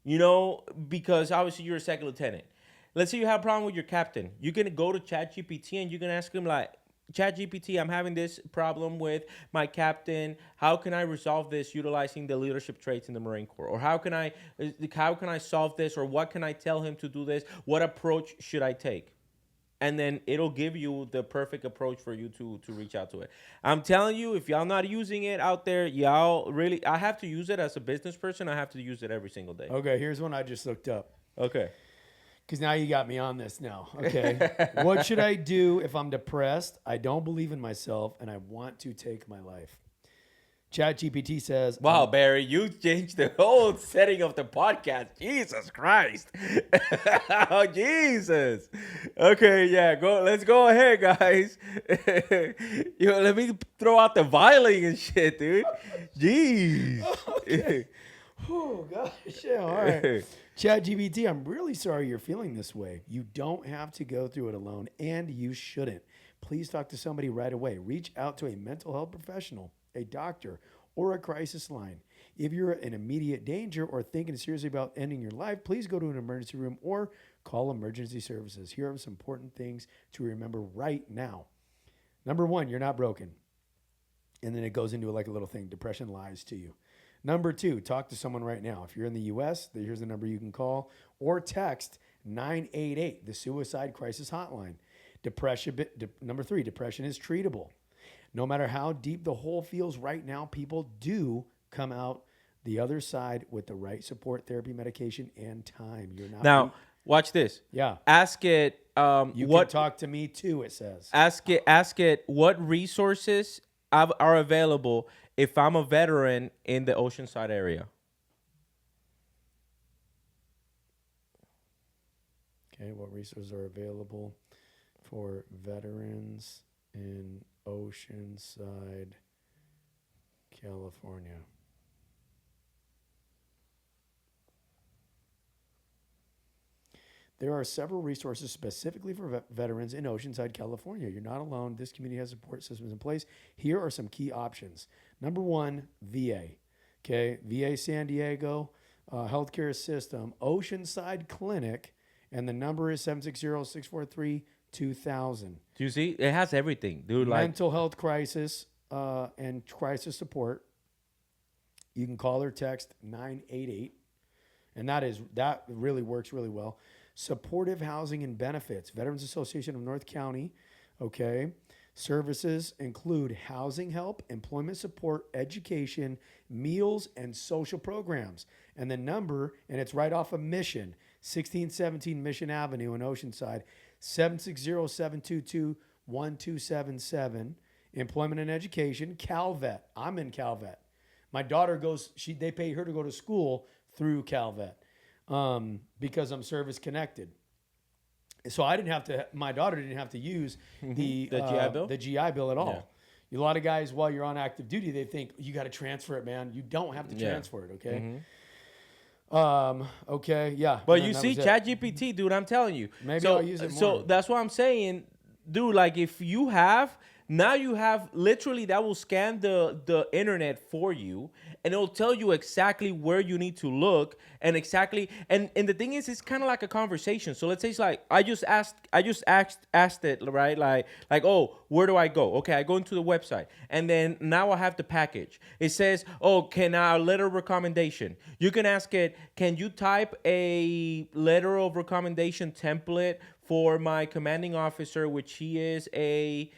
You know, because obviously you're a second lieutenant. Let's say you have a problem with your captain. You can go to ChatGPT and you can ask him like, ChatGPT, I'm having this problem with my captain. How can I resolve this utilizing the leadership traits in the Marine Corps? Or how can I solve this? Or what can I tell him to do this? What approach should I take? And then it'll give you the perfect approach for you to reach out to it. I'm telling you, if y'all not using it out there, y'all really, I have to use it as a business person. I have to use it every single day. Okay, here's one I just looked up. Okay. Because now you got me on this now. Okay. What should I do if I'm depressed, I don't believe in myself, and I want to take my life? ChatGPT says, Wow, Barry, you changed the whole setting of the podcast. Jesus Christ. Oh, Jesus. Okay, yeah, let's go ahead, guys. Let me throw out the violin and shit, dude. Jeez. Okay. Oh, gosh. Yeah, all right. ChatGPT, I'm really sorry you're feeling this way. You don't have to go through it alone, and you shouldn't. Please talk to somebody right away. Reach out to a mental health professional, a doctor, or a crisis line. If you're in immediate danger or thinking seriously about ending your life, please go to an emergency room or call emergency services. Here are some important things to remember right now. Number 1, you're not broken. And then it goes into like a little thing. Depression lies to you. Number 2, talk to someone right now. If you're in the U.S., here's the number you can call or text 988, the suicide crisis hotline. Number 3, depression is treatable. No matter how deep the hole feels right now, people do come out the other side with the right support, therapy, medication, and time. You're not Now, weak. watch this. Yeah. Ask it. You can talk to me too, it says. Ask it what resources are available if I'm a veteran in the Oceanside area. Okay, what resources are available for veterans in Oceanside, California? There are several resources specifically for veterans in Oceanside, California. You're not alone. This community has support systems in place. Here are some key options. Number 1, VA. Okay, VA San Diego healthcare system, Oceanside Clinic, and the number is 760-643-2000. Do you see? It has everything, dude. Like, Mental health crisis and crisis support. You can call or text 988, and that really works really well. Supportive housing and benefits, Veterans Association of North County. Okay. Services include housing help, employment support, education, meals, and social programs. And the number, and it's right off of Mission, 1617 Mission Avenue in Oceanside, 760-722-1277. Employment and education, CalVet. I'm in CalVet. My daughter they pay her to go to school through CalVet because I'm service connected. So my daughter didn't have to use the GI Bill? The GI Bill at all. Yeah. A lot of guys, while you're on active duty, they think you got to transfer it, man. You don't have to transfer it, okay? Okay, yeah. But And then you that see, was it. ChatGPT, dude, I'm telling you. Maybe So, I'll use it so more. that's what I'm saying, dude. Like, if you have now, you have literally that will scan the internet for you, and it'll tell you exactly where you need to look and exactly. And the thing is, it's kind of like a conversation. So let's say it's like I just asked it, right, like, oh, where do I go? Okay, I go into the website, and then now I have the package. It says, oh, can I letter of recommendation? You can ask it, can you type a letter of recommendation template for my commanding officer, which he is a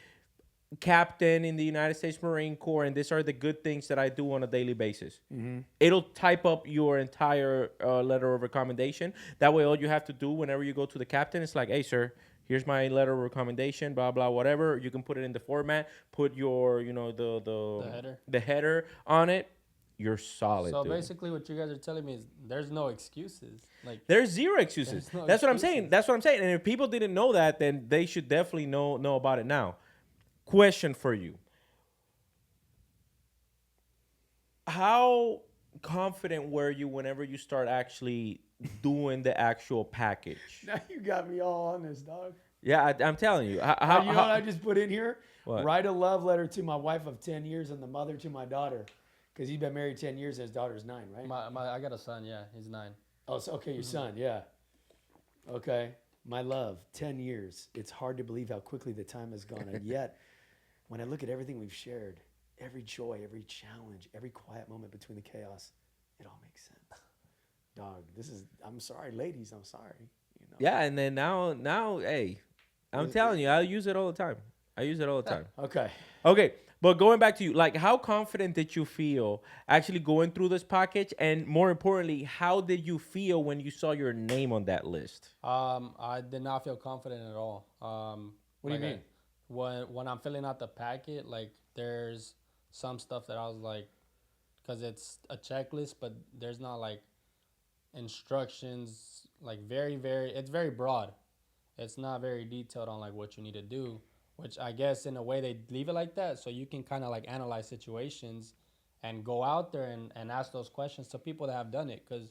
captain in the United States Marine Corps, and these are the good things that I do on a daily basis. It'll type up your entire letter of recommendation. That way, all you have to do whenever you go to the captain is like, hey, sir, here's my letter of recommendation, blah, blah, whatever. You can put it in the format, put your, the header on it. You're solid, So dude. basically, what you guys are telling me is there's no excuses. Like, There's zero excuses. There's no That's what I'm saying. excuses. That's what I'm saying. And if people didn't know that, then they should definitely know about it now. Question for you. How confident were you whenever you start actually doing the actual package? Now you got me all on this, dog. Yeah, I'm telling you. You know what I just put in here? What? Write a love letter to my wife of 10 years and the mother to my daughter. Because he's been married 10 years and his daughter's 9, right? I got a son. Yeah, he's 9. Oh, so, okay, your son, yeah. Okay. My love, 10 years. It's hard to believe how quickly the time has gone. And yet, when I look at everything we've shared, every joy, every challenge, every quiet moment between the chaos, it all makes sense. Dog, I'm sorry, ladies, I'm sorry. You know? Yeah, and then now, hey, I'm telling you, I use it all the time. I use it all the time. Okay. Okay, but going back to you, like, how confident did you feel actually going through this package? And more importantly, how did you feel when you saw your name on that list? I did not feel confident at all. What do you mean? When I'm filling out the packet, like there's some stuff that I was like, because it's a checklist, but there's not like instructions, like it's very broad. It's not very detailed on like what you need to do, which I guess in a way they leave it like that so you can kind of like analyze situations and go out there and ask those questions to people that have done it, because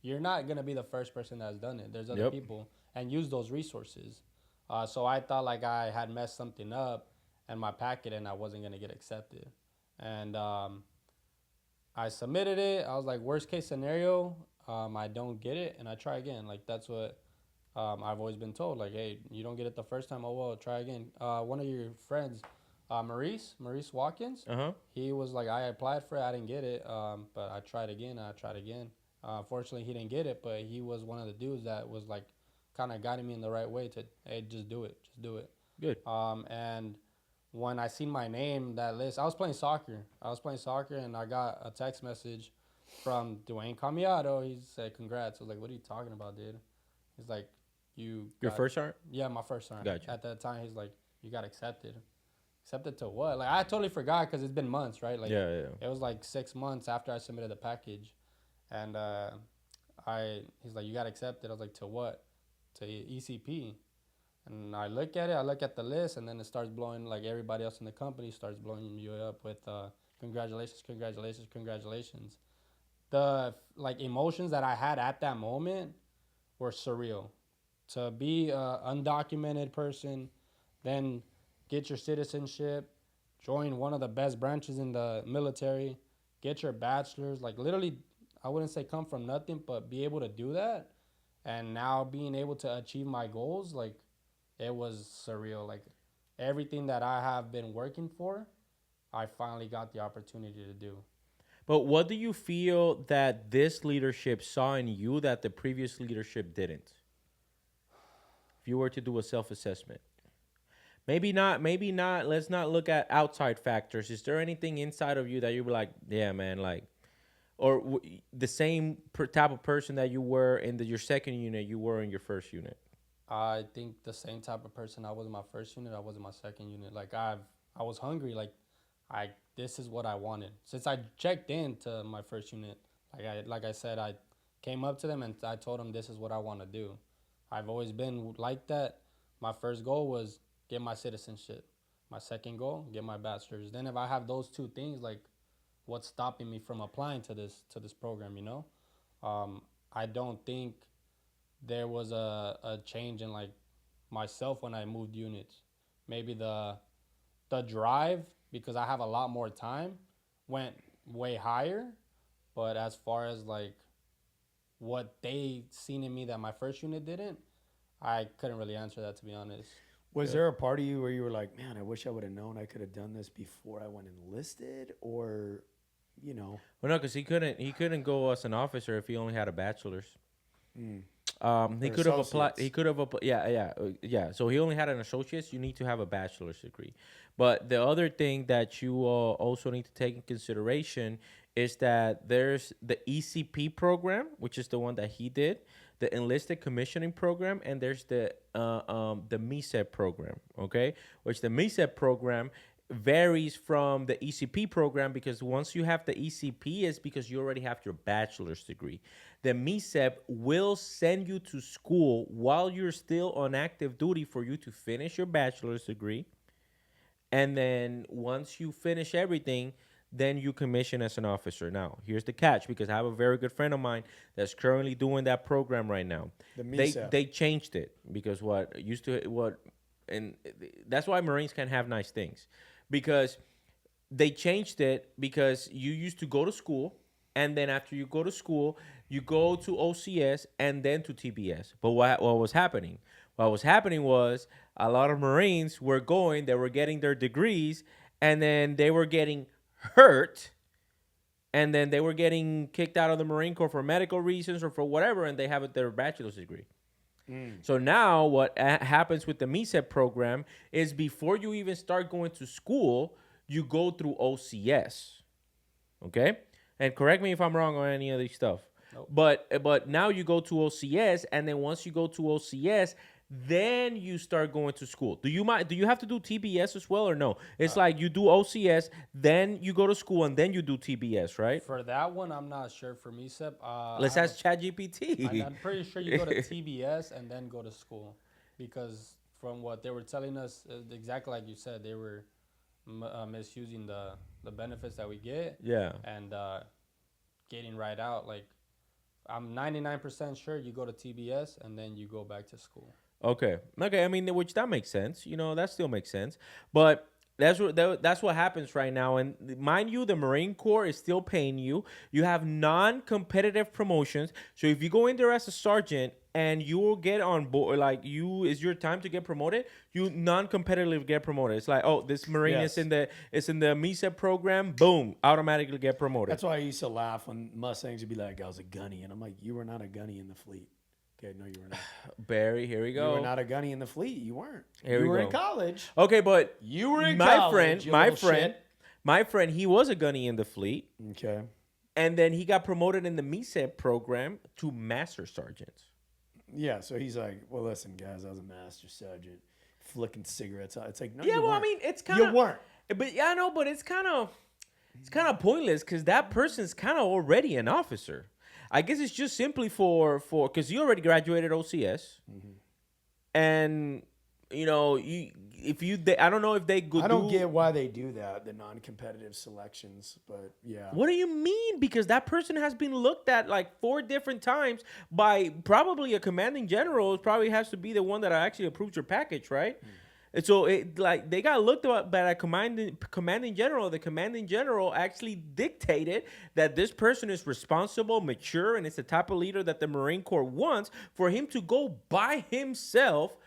you're not going to be the first person that has done it. There's other people, and use those resources. So I thought like I had messed something up in my packet and I wasn't going to get accepted. And I submitted it. I was like, worst case scenario, I don't get it and I try again. Like that's what I've always been told. Like, hey, you don't get it the first time. Oh, well, try again. One of your friends, Maurice Watkins, he was like, I applied for it. I didn't get it. But I tried again. Fortunately, he didn't get it, but he was one of the dudes that was like kind of guiding me in the right way to, hey, just do it. Just do it. Good. And when I seen my name, that list, I was playing soccer and I got a text message from Dwayne Kamiato. He said, congrats. I was like, what are you talking about, dude? He's like, your first sergeant? Yeah, my first sergeant. Gotcha. At that time, he's like, you got accepted. Accepted to what? Like, I totally forgot because it's been months, right? Like, Yeah. It was like 6 months after I submitted the package. And he's like, you got accepted. I was like, to what? To ECP. And I look at the list, and then it starts blowing, like everybody else in the company starts blowing you up with congratulations. The like emotions that I had at that moment were surreal. To be an undocumented person, then get your citizenship, join one of the best branches in the military, get your bachelor's, like literally, I wouldn't say come from nothing, but be able to do that, and now being able to achieve my goals, like it was surreal. Like everything that I have been working for, I finally got the opportunity to do. But what do you feel that this leadership saw in you that the previous leadership didn't? If you were to do a self-assessment. Maybe not, let's not look at outside factors. Is there anything inside of you that you were like, yeah, man, like, or the same type of person that you were in your second unit, you were in your first unit? I think the same type of person I was in my first unit, I was in my second unit. Like I was hungry. Like this is what I wanted. Since I checked into my first unit, like I said, I came up to them and I told them this is what I want to do. I've always been like that. My first goal was get my citizenship. My second goal, get my bachelor's. Then if I have those two things, like what's stopping me from applying to this program, you know? I don't think there was a change in like myself when I moved units. Maybe the drive, because I have a lot more time, went way higher. But as far as like what they seen in me that my first unit didn't, I couldn't really answer that, to be honest. Was there a part of you where you were like, man, I wish I would have known I could have done this before I went enlisted, or, you know? Well, no, because he couldn't go as an officer if he only had a bachelor's. He Or could have applied. associates. He could have applied. Yeah. So he only had an associate's. You need to have a bachelor's degree. But the other thing that you also need to take in consideration is that there's the ECP program, which is the one that he did, the enlisted commissioning program, and there's the MECEP program. Okay, which the MECEP program varies from the ECP program, because once you have the ECP, is because you already have your bachelor's degree. The MECEP will send you to school while you're still on active duty for you to finish your bachelor's degree. And then once you finish everything, then you commission as an officer. Now, here's the catch, because I have a very good friend of mine that's currently doing that program right now. The They MECEP. they changed it, because and that's why Marines can have nice things, because they changed it, because you used to go to school, and then after you go to school, you go to OCS and then to TBS. But what was happening? What was happening was a lot of Marines were going, they were getting their degrees, and then they were getting hurt, and then they were getting kicked out of the Marine Corps for medical reasons or for whatever, and they have their bachelor's degree. So now what happens with the MECEP program is, before you even start going to school, you go through OCS. Okay? And correct me if I'm wrong on any of these stuff. Nope. But now you go to OCS, and then once you go to OCS, then you start going to school. Do you have to do TBS as well, or no? It's like you do OCS, then you go to school, and then you do TBS, right? For that one, I'm not sure. For MECEP, Let's ask ChatGPT. I'm pretty sure you go to TBS and then go to school, because from what they were telling us, exactly like you said, they were misusing the benefits that we get. Yeah. And getting right out. Like, I'm 99% sure you go to TBS and then you go back to school. Okay. I mean, which that makes sense. That still makes sense. But that's what happens right now. And mind you, the Marine Corps is still paying you. You have non-competitive promotions. So if you go in there as a sergeant and you will get on board, is your time to get promoted, you non-competitive get promoted. It's like, oh, this Marine Yes. is in the MECEP program. Boom, automatically get promoted. That's why I used to laugh when Mustangs would be like, I was a gunny. And I'm like, you were not a gunny in the fleet. Okay, no, you were not. Barry, here we You go. were not a gunny in the fleet. You weren't. Here you we were go. in college. Okay, but You were in my college. my friend, he was a gunny in the fleet. Okay. And then he got promoted in the MECEP program to master sergeant. Yeah, so he's like, well, listen, guys, I was a master sergeant, flicking cigarettes out. It's like, no, Yeah, you well, I weren't. mean, it's kind You of weren't. But yeah, I know, but it's kind of pointless, because that person's kind of already an officer. I guess it's just simply for because you already graduated OCS, and I don't know if they go. I don't get why they do that, the non-competitive selections, but yeah. What do you mean? Because that person has been looked at like 4 different times by probably a commanding general. It probably has to be the one that actually approved your package, right? And so they got looked at by a commanding general. The commanding general actually dictated that this person is responsible, mature, and it's the type of leader that the Marine Corps wants, for him to go by himself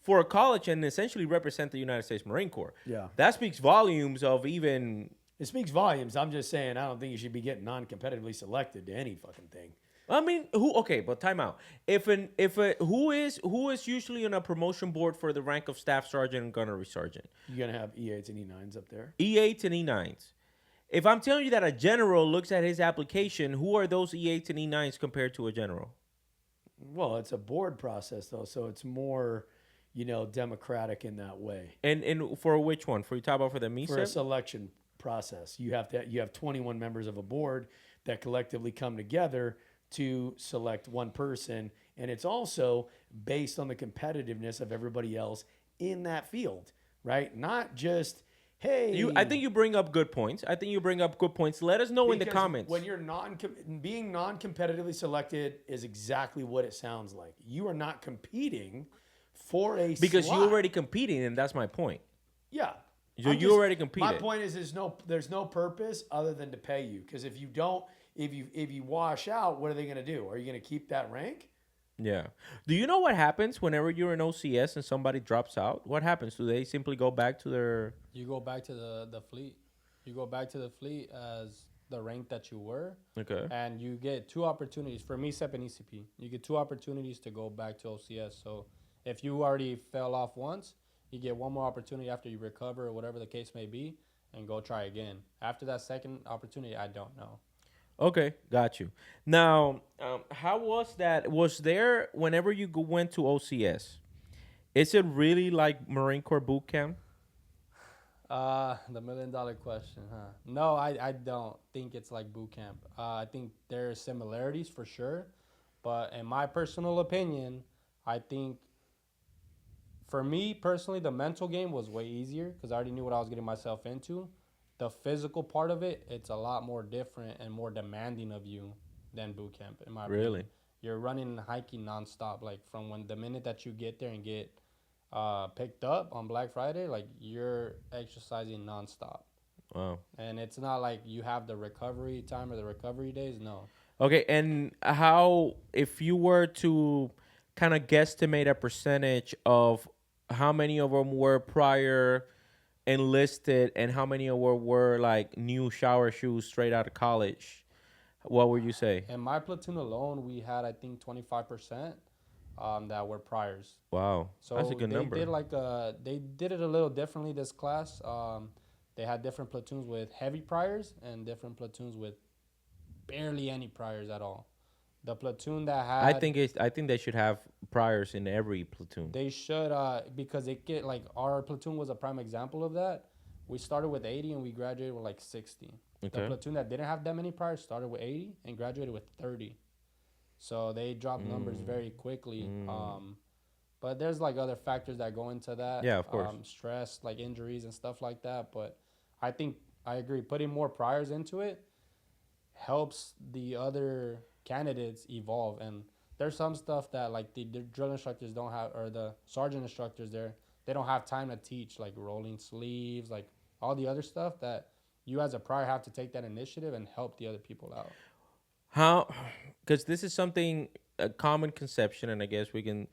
for a college and essentially represent the United States Marine Corps. Yeah. That speaks volumes of even. It speaks volumes. I'm just saying, I don't think you should be getting non-competitively selected to any fucking thing. I mean, but time out. Who is usually on a promotion board for the rank of staff sergeant and gunnery sergeant? You're gonna have E8s and E9s up there. E8s and E9s. If I'm telling you that a general looks at his application, who are those E8s and E9s compared to a general? Well, it's a board process though, so it's more, democratic in that way. And for which one? For you talk about for the MECEP? For a selection process, you have 21 members of a board that collectively come together to select one person, and it's also based on the competitiveness of everybody else in that field, right? Not just, hey, I think you bring up good points. I think you bring up good points. Let us know in the because comments. when you're being non-competitively selected is exactly what it sounds like. You are not competing for a Because slot. you already competing, and that's my point. Yeah. So you already My competed. point is there's no purpose other than to pay you. Because if you wash out, what are they going to do? Are you going to keep that rank? Yeah. Do you know what happens whenever you're in OCS and somebody drops out? What happens? Do they simply go back to their... You go back to the fleet. You go back to the fleet as the rank that you were, Okay. and you get two opportunities for MECEP and ECP. You get two opportunities to go back to OCS. So if you already fell off once, you get one more opportunity after you recover or whatever the case may be, and go try again. After that second opportunity, I don't know. Okay, got you. Now, how was that? Was there, whenever you went to OCS, is it really like Marine Corps boot camp? The $1 million question, huh? No, I don't think it's like boot camp. I think there are similarities for sure, but in my personal opinion, I think for me personally, the mental game was way easier because I already knew what I was getting myself into. The physical part of it, it's a lot more different and more demanding of you than boot camp, in my Really? opinion. You're running and hiking nonstop, like from when the minute that you get there and get picked up on Black Friday, like you're exercising nonstop. Wow. And it's not like you have the recovery time or the recovery days. No. Okay, and how, if you were to kind of guesstimate a percentage of how many of them were prior enlisted and how many of them were like new shower shoes straight out of college, what would you say? In my platoon alone, we had I think 25% that were priors. Wow, that's a So good they number. they did it a little differently this class. They had different platoons with heavy priors and different platoons with barely any priors at all. The platoon that had I think they should have priors in every platoon. they should because it get like our platoon was a prime example of that. We started with 80 and we graduated with like 60. The Okay. platoon that didn't have that many priors started with 80 and graduated with 30. So they dropped numbers very quickly. But there's like other factors that go into that. Yeah, of course. Stress, like injuries and stuff like that. But I think I agree. Putting more priors into it helps the other candidates evolve. And there's some stuff that like the drill instructors don't have, or the sergeant instructors there, they don't have time to teach, like rolling sleeves, like all the other stuff that you as a prior have to take that initiative and help the other people out. How, because this is something, a common conception, and I guess we can,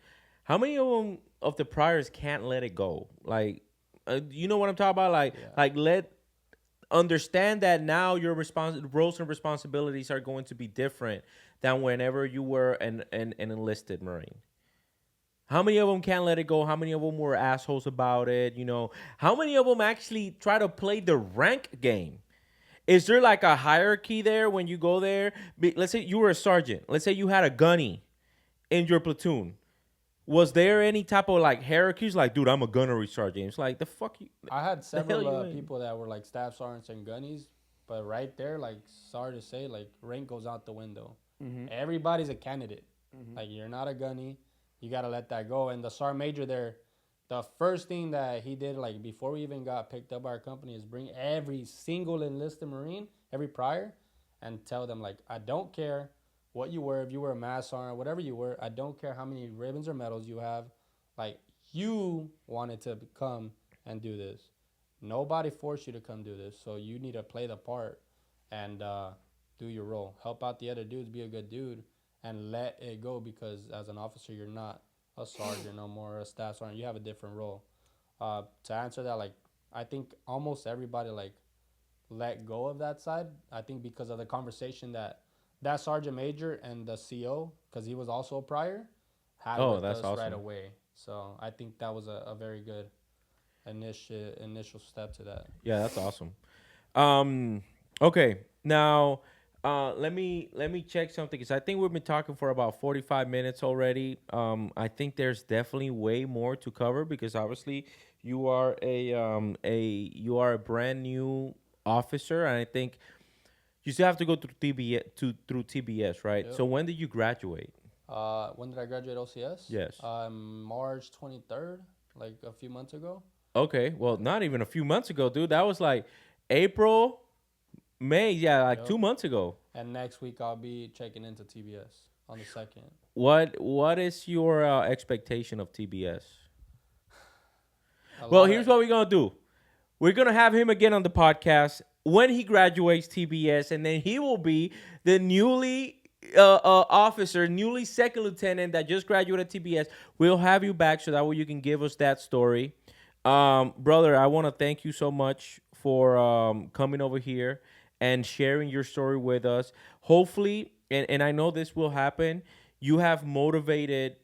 how many of them, of the priors can't let it go? Like, you know what I'm talking about? Like, understand that now your roles and responsibilities are going to be different than whenever you were an enlisted Marine. How many of them can't let it go? How many of them were assholes about it? You know, how many of them actually try to play the rank game? Is there like a hierarchy there when you go there? Let's say you were a sergeant. Let's say you had a gunny in your platoon. Was there any type of like hierarchies? Like, dude, I'm a gunnery sergeant. It's like, the fuck you. I had hell several you in? people that were like staff sergeants and gunnies, but right there, like, sorry to say, like, rank goes out the window. Everybody's a candidate. Like, you're not a gunny. You got to let that go. And the sergeant major there, the first thing that he did, like, before we even got picked up by our company is bring every single enlisted Marine, every prior, and tell them, like, I don't care what you were, if you were a mass sergeant, whatever you were, I don't care how many ribbons or medals you have. Like, you wanted to come and do this. Nobody forced you to come do this. So you need to play the part and do your role. Help out the other dudes, be a good dude, and let it go, because as an officer, you're not a sergeant no more, or a staff sergeant. You have a different role. To answer that, like, I think almost everybody, like, let go of that side. I think because of the conversation that sergeant major and the CO, because he was also a prior, had with that's us awesome. right away. So I think that was a very good initial step to that. Yeah, that's awesome. Okay, now let me check something, because I think we've been talking for about 45 minutes already. I think there's definitely way more to cover, because obviously you are a brand new officer, and I think you still have to go through TBS, right? Yep. So when did you graduate? When did I graduate OCS? Yes. March 23rd, like a few months ago. Okay, well, not even a few months ago, dude. That was like April, May. Yeah, like Yep. 2 months ago. And next week I'll be checking into TBS on the 2nd. What is your expectation of TBS? A Well, lot here's of what we're gonna do. We're gonna have him again on the podcast when he graduates TBS, and then he will be the newly officer, newly second lieutenant that just graduated TBS. We'll have you back so that way you can give us that story. Brother, I want to thank you so much for coming over here and sharing your story with us. Hopefully, and I know this will happen, you have motivated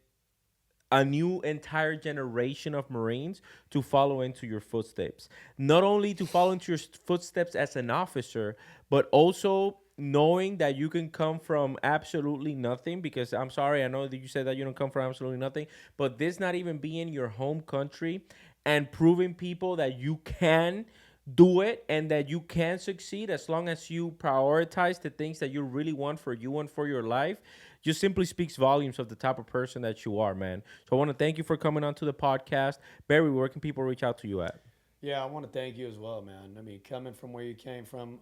a new entire generation of Marines to follow into your footsteps. Not only to follow into your footsteps as an officer, but also knowing that you can come from absolutely nothing. Because I'm sorry, I know that you said that you don't come from absolutely nothing, but this not even being your home country and proving people that you can do it and that you can succeed as long as you prioritize the things that you really want for you and for your life just simply speaks volumes of the type of person that you are, man. So I want to thank you for coming onto the podcast. Barry, where can people reach out to you at? Yeah, I want to thank you as well, man. I mean, coming from where you came from,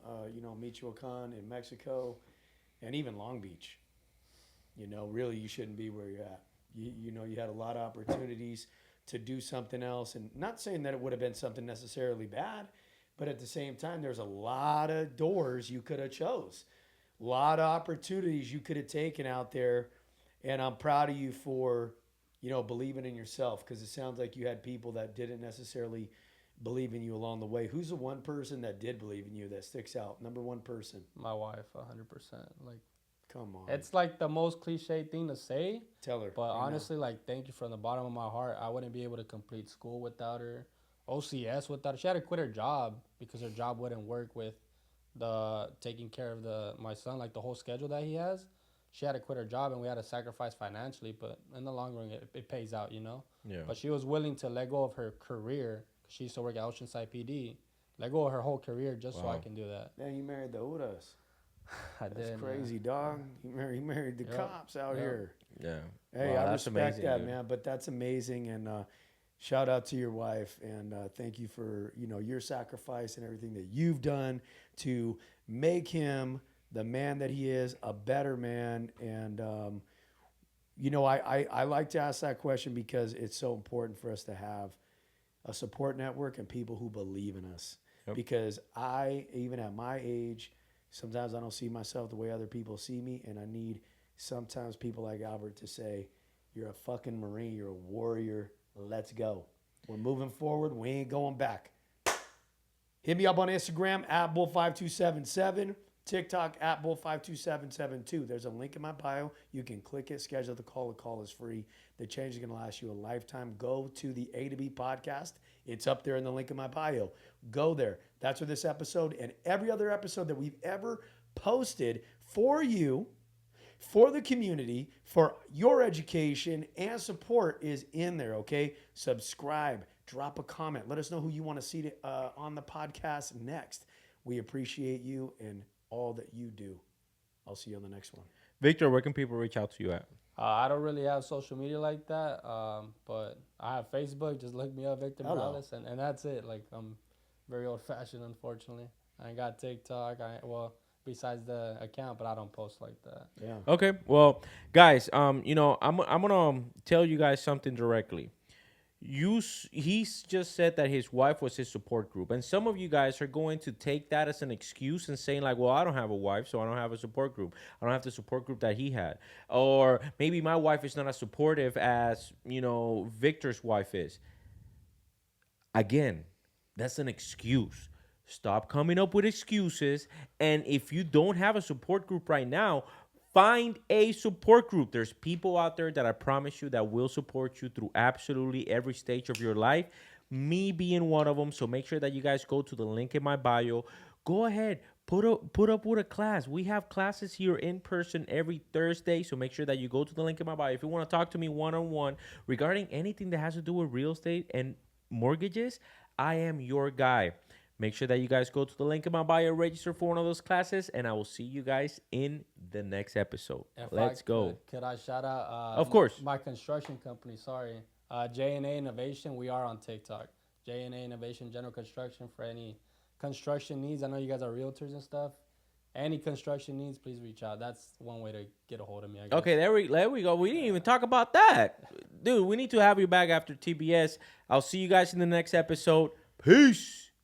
Michoacan in Mexico, and even Long Beach, really you shouldn't be where you're at. You had a lot of opportunities to do something else, and not saying that it would have been something necessarily bad, but at the same time, there's a lot of doors you could have chose, a lot of opportunities you could have taken out there, and I'm proud of you for, believing in yourself, because it sounds like you had people that didn't necessarily believe in you along the way. Who's the one person that did believe in you that sticks out? Number one person. my wife, 100%. Like, Come on. it's like the most cliche thing to say, Tell her. but right now. honestly, like, thank you from the bottom of my heart. I wouldn't be able to complete school without her, OCS without her. She had to quit her job because her job wouldn't work with the taking care of my son, like the whole schedule that he has. She had to quit her job, and we had to sacrifice financially, but in the long run, it pays out, Yeah. But she was willing to let go of her career. She used to work at Oceanside PD. Let go of her whole career just so I Wow. can do that. Man, you married the Uras. I That's did. crazy, dog. You married the Yep. cops out Yep. here. Yeah. Hey, Wow, I that's respect amazing, that, dude. man. But that's amazing, and shout out to your wife, and thank you for your sacrifice and everything that you've done to make him the man that he is, a better man. And I like to ask that question because it's so important for us to have a support network and people who believe in us. Yep. Because even at my age, sometimes I don't see myself the way other people see me, and I need sometimes people like Albert to say, "You're a fucking Marine, you're a warrior, let's go. We're moving forward, we ain't going back." Hit me up on Instagram at Bull5277, TikTok at Bull52772. There's a link in my bio. You can click it, schedule the call. The call is free. The change is going to last you a lifetime. Go to the A to B podcast. It's up there in the link in my bio. Go there. That's where this episode and every other episode that we've ever posted for you, for the community, for your education and support is in there, okay? Subscribe, drop a comment. Let us know who you want to see on the podcast next. We appreciate you and all that you do. I'll see you on the next one. Victor, where can people reach out to you at? I don't really have social media like that, but I have Facebook. Just look me up, Victor Hello. Morales, and that's it. Like, I'm very old-fashioned, unfortunately. I ain't got TikTok. Besides the account, but I don't post like that. Yeah. Okay, well, guys, I'm gonna tell you guys something directly. He's just said that his wife was his support group, and some of you guys are going to take that as an excuse and saying like, well, I don't have a wife, so I don't have a support group. I don't have the support group that he had, or maybe my wife is not as supportive as Victor's wife is. Again, that's an excuse. Stop coming up with excuses. And if you don't have a support group right now, find a support group. There's people out there that I promise you that will support you through absolutely every stage of your life. Me being one of them. So make sure that you guys go to the link in my bio. Go ahead. Put up with a class. We have classes here in person every Thursday. So make sure that you go to the link in my bio. If you want to talk to me one-on-one regarding anything that has to do with real estate and mortgages, I am your guy. Make sure that you guys go to the link in my bio, register for one of those classes, and I will see you guys in the next episode. Let's go. Could I shout out? Of course. My construction company. Sorry, J&A Innovation. We are on TikTok. J&A Innovation General Construction for any construction needs. I know you guys are realtors and stuff. Any construction needs, please reach out. That's one way to get a hold of me, I guess. Okay, there we go. We didn't even talk about that. Dude, we need to have you back after TBS. I'll see you guys in the next episode. Peace.